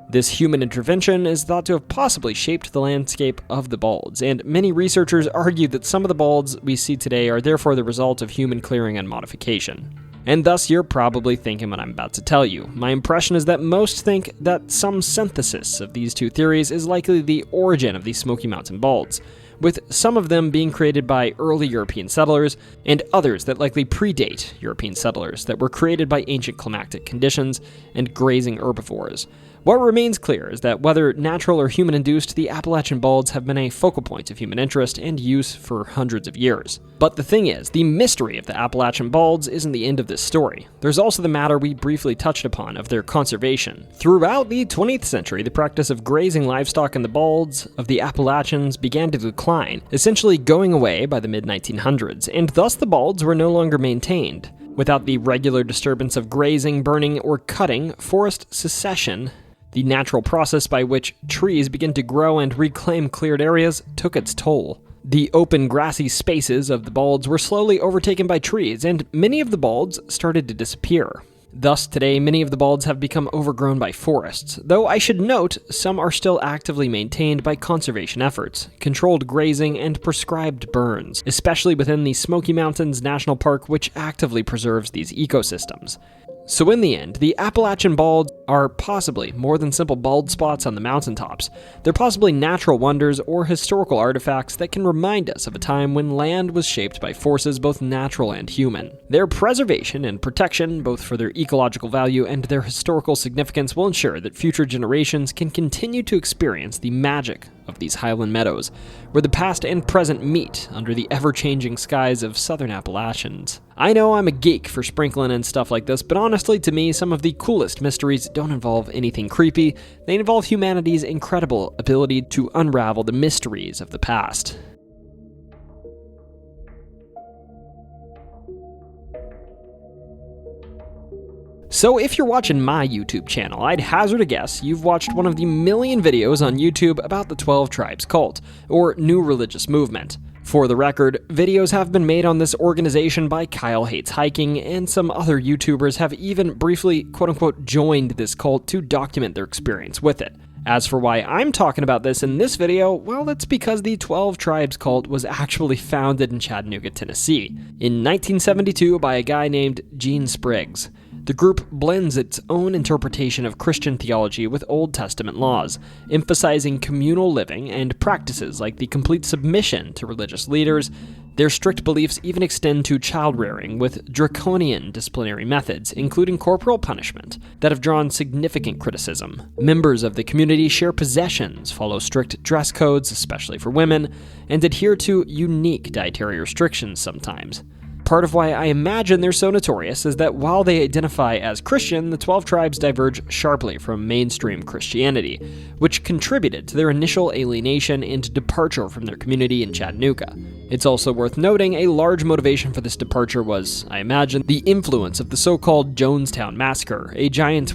This human intervention is thought to have possibly shaped the landscape of the Balds, and many researchers argue that some of the Balds we see today are therefore the result of human clearing and modification. And thus you're probably thinking what I'm about to tell you. My impression is that most think that some synthesis of these two theories is likely the origin of the Smoky Mountain Balds, with some of them being created by early European settlers, and others that likely predate European settlers that were created by ancient climatic conditions and grazing herbivores. What remains clear is that whether natural or human-induced, the Appalachian Balds have been a focal point of human interest and use for hundreds of years. But the thing is, the mystery of the Appalachian Balds isn't the end of this story. There's also the matter we briefly touched upon of their conservation. Throughout the 20th century, the practice of grazing livestock in the Balds of the Appalachians began to decline, essentially going away by the mid-1900s, and thus the Balds were no longer maintained. Without the regular disturbance of grazing, burning, or cutting, forest secession, the natural process by which trees begin to grow and reclaim cleared areas, took its toll. The open grassy spaces of the Balds were slowly overtaken by trees, and many of the Balds started to disappear. Thus, today, many of the Balds have become overgrown by forests, though I should note some are still actively maintained by conservation efforts, controlled grazing, and prescribed burns, especially within the Smoky Mountains National Park, which actively preserves these ecosystems. So in the end, the Appalachian Balds are possibly more than simple bald spots on the mountaintops. They're possibly natural wonders or historical artifacts that can remind us of a time when land was shaped by forces both natural and human. Their preservation and protection, both for their ecological value and their historical significance, will ensure that future generations can continue to experience the magic of these highland meadows, where the past and present meet under the ever-changing skies of southern Appalachians. I know I'm a geek for sprinkling in stuff like this, but honestly, to me, some of the coolest mysteries don't involve anything creepy. They involve humanity's incredible ability to unravel the mysteries of the past. So if you're watching my YouTube channel, I'd hazard a guess you've watched one of the million videos on YouTube about the 12 Tribes cult, or new religious movement. For the record, videos have been made on this organization by Kyle Hates Hiking, and some other YouTubers have even briefly quote-unquote joined this cult to document their experience with it. As for why I'm talking about this in this video, well, that's because the 12 Tribes cult was actually founded in Chattanooga, Tennessee, in 1972 by a guy named Gene Spriggs. The group blends its own interpretation of Christian theology with Old Testament laws, emphasizing communal living and practices like the complete submission to religious leaders. Their strict beliefs even extend to child rearing, with draconian disciplinary methods, including corporal punishment, that have drawn significant criticism. Members of the community share possessions, follow strict dress codes, especially for women, and adhere to unique dietary restrictions sometimes. Part of why I imagine they're so notorious is that while they identify as Christian, the 12 Tribes diverge sharply from mainstream Christianity, which contributed to their initial alienation and departure from their community in Chattanooga. It's also worth noting a large motivation for this departure was, I imagine, the influence of the so-called Jonestown Massacre, a giant,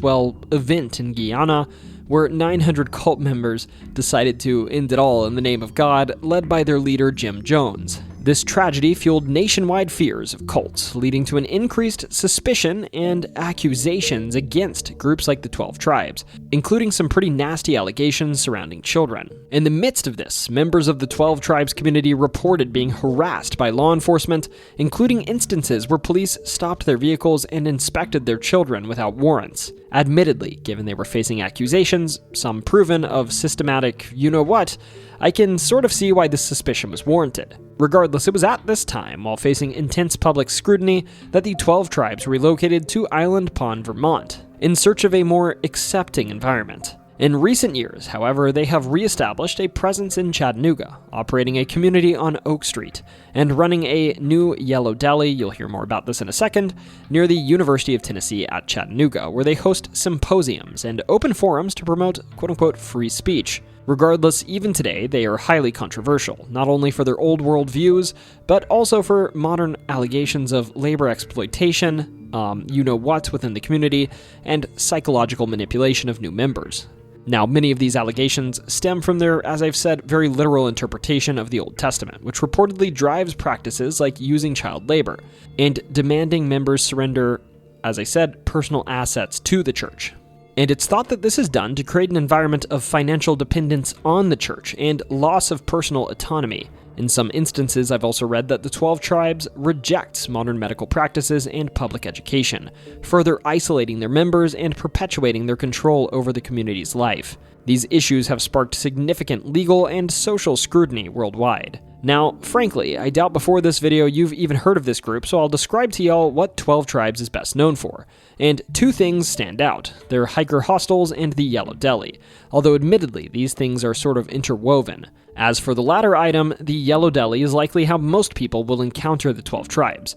event in Guyana, where 900 cult members decided to end it all in the name of God, led by their leader Jim Jones. This tragedy fueled nationwide fears of cults, leading to an increased suspicion and accusations against groups like the 12 Tribes, including some pretty nasty allegations surrounding children. In the midst of this, members of the 12 Tribes community reported being harassed by law enforcement, including instances where police stopped their vehicles and inspected their children without warrants. Admittedly, given they were facing accusations, some proven, of systematic you-know-what, I can sort of see why this suspicion was warranted. Regardless, it was at this time, while facing intense public scrutiny, that the 12 Tribes relocated to Island Pond, Vermont, in search of a more accepting environment. In recent years, however, they have re-established a presence in Chattanooga, operating a community on Oak Street, and running a new Yellow Deli, you'll hear more about this in a second, near the University of Tennessee at Chattanooga, where they host symposiums and open forums to promote quote-unquote free speech. Regardless, even today, they are highly controversial, not only for their old world views, but also for modern allegations of labor exploitation, you-know-what within the community, and psychological manipulation of new members. Now, many of these allegations stem from their, as I've said, very literal interpretation of the Old Testament, which reportedly drives practices like using child labor, and demanding members surrender, as I said, personal assets to the church. And it's thought that this is done to create an environment of financial dependence on the church and loss of personal autonomy. In some instances, I've also read that the 12 tribes reject modern medical practices and public education, further isolating their members and perpetuating their control over the community's life. These issues have sparked significant legal and social scrutiny worldwide. Now, frankly, I doubt before this video you've even heard of this group, so I'll describe to y'all what 12 Tribes is best known for. And two things stand out: their hiker hostels and the Yellow Deli, although admittedly these things are sort of interwoven. As for the latter item, the Yellow Deli is likely how most people will encounter the 12 Tribes.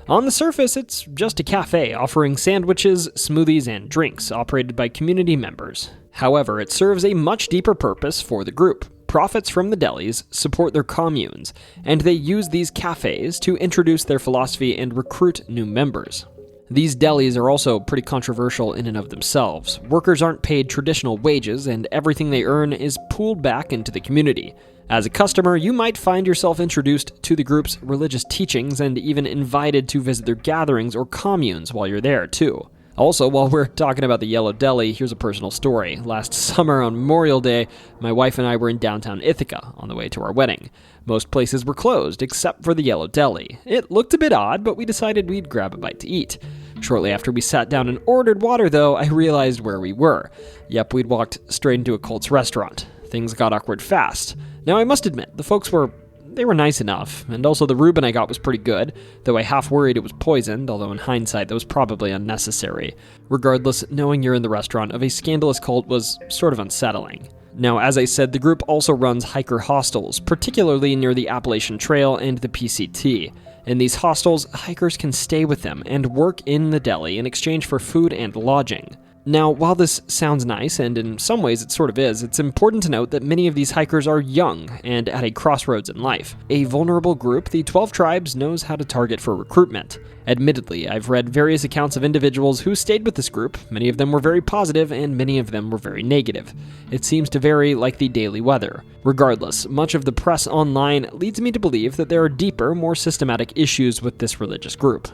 On the surface, it's just a cafe offering sandwiches, smoothies, and drinks operated by community members. However, it serves a much deeper purpose for the group. Profits from the delis support their communes, and they use these cafes to introduce their philosophy and recruit new members. These delis are also pretty controversial in and of themselves. Workers aren't paid traditional wages, and everything they earn is pooled back into the community. As a customer, you might find yourself introduced to the group's religious teachings and even invited to visit their gatherings or communes while you're there, too. Also, while we're talking about the Yellow Deli, here's a personal story. Last summer on Memorial Day, my wife and I were in downtown Ithaca on the way to our wedding. Most places were closed except for the Yellow Deli. It looked a bit odd, but we decided we'd grab a bite to eat. Shortly after we sat down and ordered water, though, I realized where we were. Yep, we'd walked straight into a cult's restaurant. Things got awkward fast. Now, I must admit, the folks were nice enough, and also the Reuben I got was pretty good, though I half worried it was poisoned, although in hindsight that was probably unnecessary. Regardless, knowing you're in the restaurant of a scandalous cult was sort of unsettling. Now, as I said, the group also runs hiker hostels, particularly near the Appalachian Trail and the PCT. In these hostels, hikers can stay with them and work in the deli in exchange for food and lodging. Now, while this sounds nice, and in some ways it sort of is, it's important to note that many of these hikers are young and at a crossroads in life. A vulnerable group the 12 Tribes knows how to target for recruitment. Admittedly, I've read various accounts of individuals who stayed with this group. Many of them were very positive, and many of them were very negative. It seems to vary like the daily weather. Regardless, much of the press online leads me to believe that there are deeper, more systematic issues with this religious group.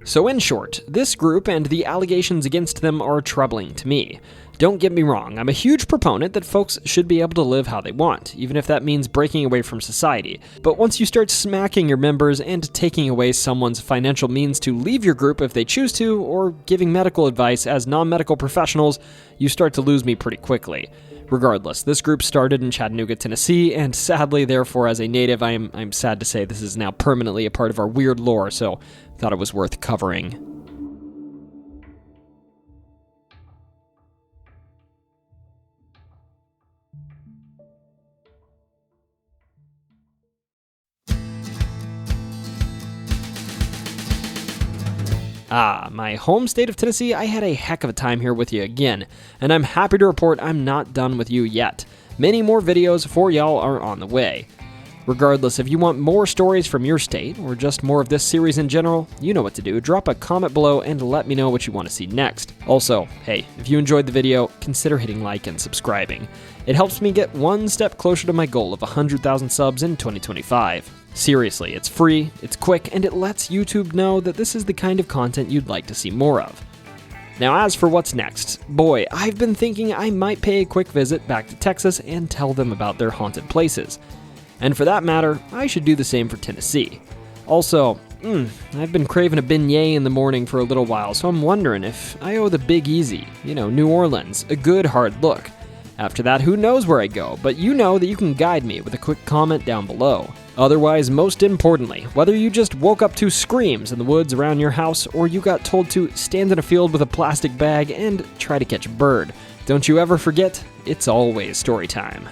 So in short, this group and the allegations against them are troubling to me. Don't get me wrong, I'm a huge proponent that folks should be able to live how they want, even if that means breaking away from society. But once you start smacking your members and taking away someone's financial means to leave your group if they choose to, or giving medical advice as non-medical professionals, you start to lose me pretty quickly. Regardless, this group started in Chattanooga, Tennessee, and sadly, therefore, as a native, I'm sad to say this is now permanently a part of our weird lore, so thought it was worth covering. My home state of Tennessee, I had a heck of a time here with you again, and I'm happy to report I'm not done with you yet. Many more videos for y'all are on the way. Regardless, if you want more stories from your state, or just more of this series in general, you know what to do. Drop a comment below and let me know what you want to see next. Also, hey, if you enjoyed the video, consider hitting like and subscribing. It helps me get one step closer to my goal of 100,000 subs in 2025. Seriously, it's free, it's quick, and it lets YouTube know that this is the kind of content you'd like to see more of. Now, as for what's next, boy, I've been thinking I might pay a quick visit back to Texas and tell them about their haunted places. And for that matter, I should do the same for Tennessee. Also, I've been craving a beignet in the morning for a little while, so I'm wondering if I owe the Big Easy, New Orleans, a good hard look. After that, who knows where I go, but you know that you can guide me with a quick comment down below. Otherwise, most importantly, whether you just woke up to screams in the woods around your house, or you got told to stand in a field with a plastic bag and try to catch a bird, don't you ever forget, it's always story time.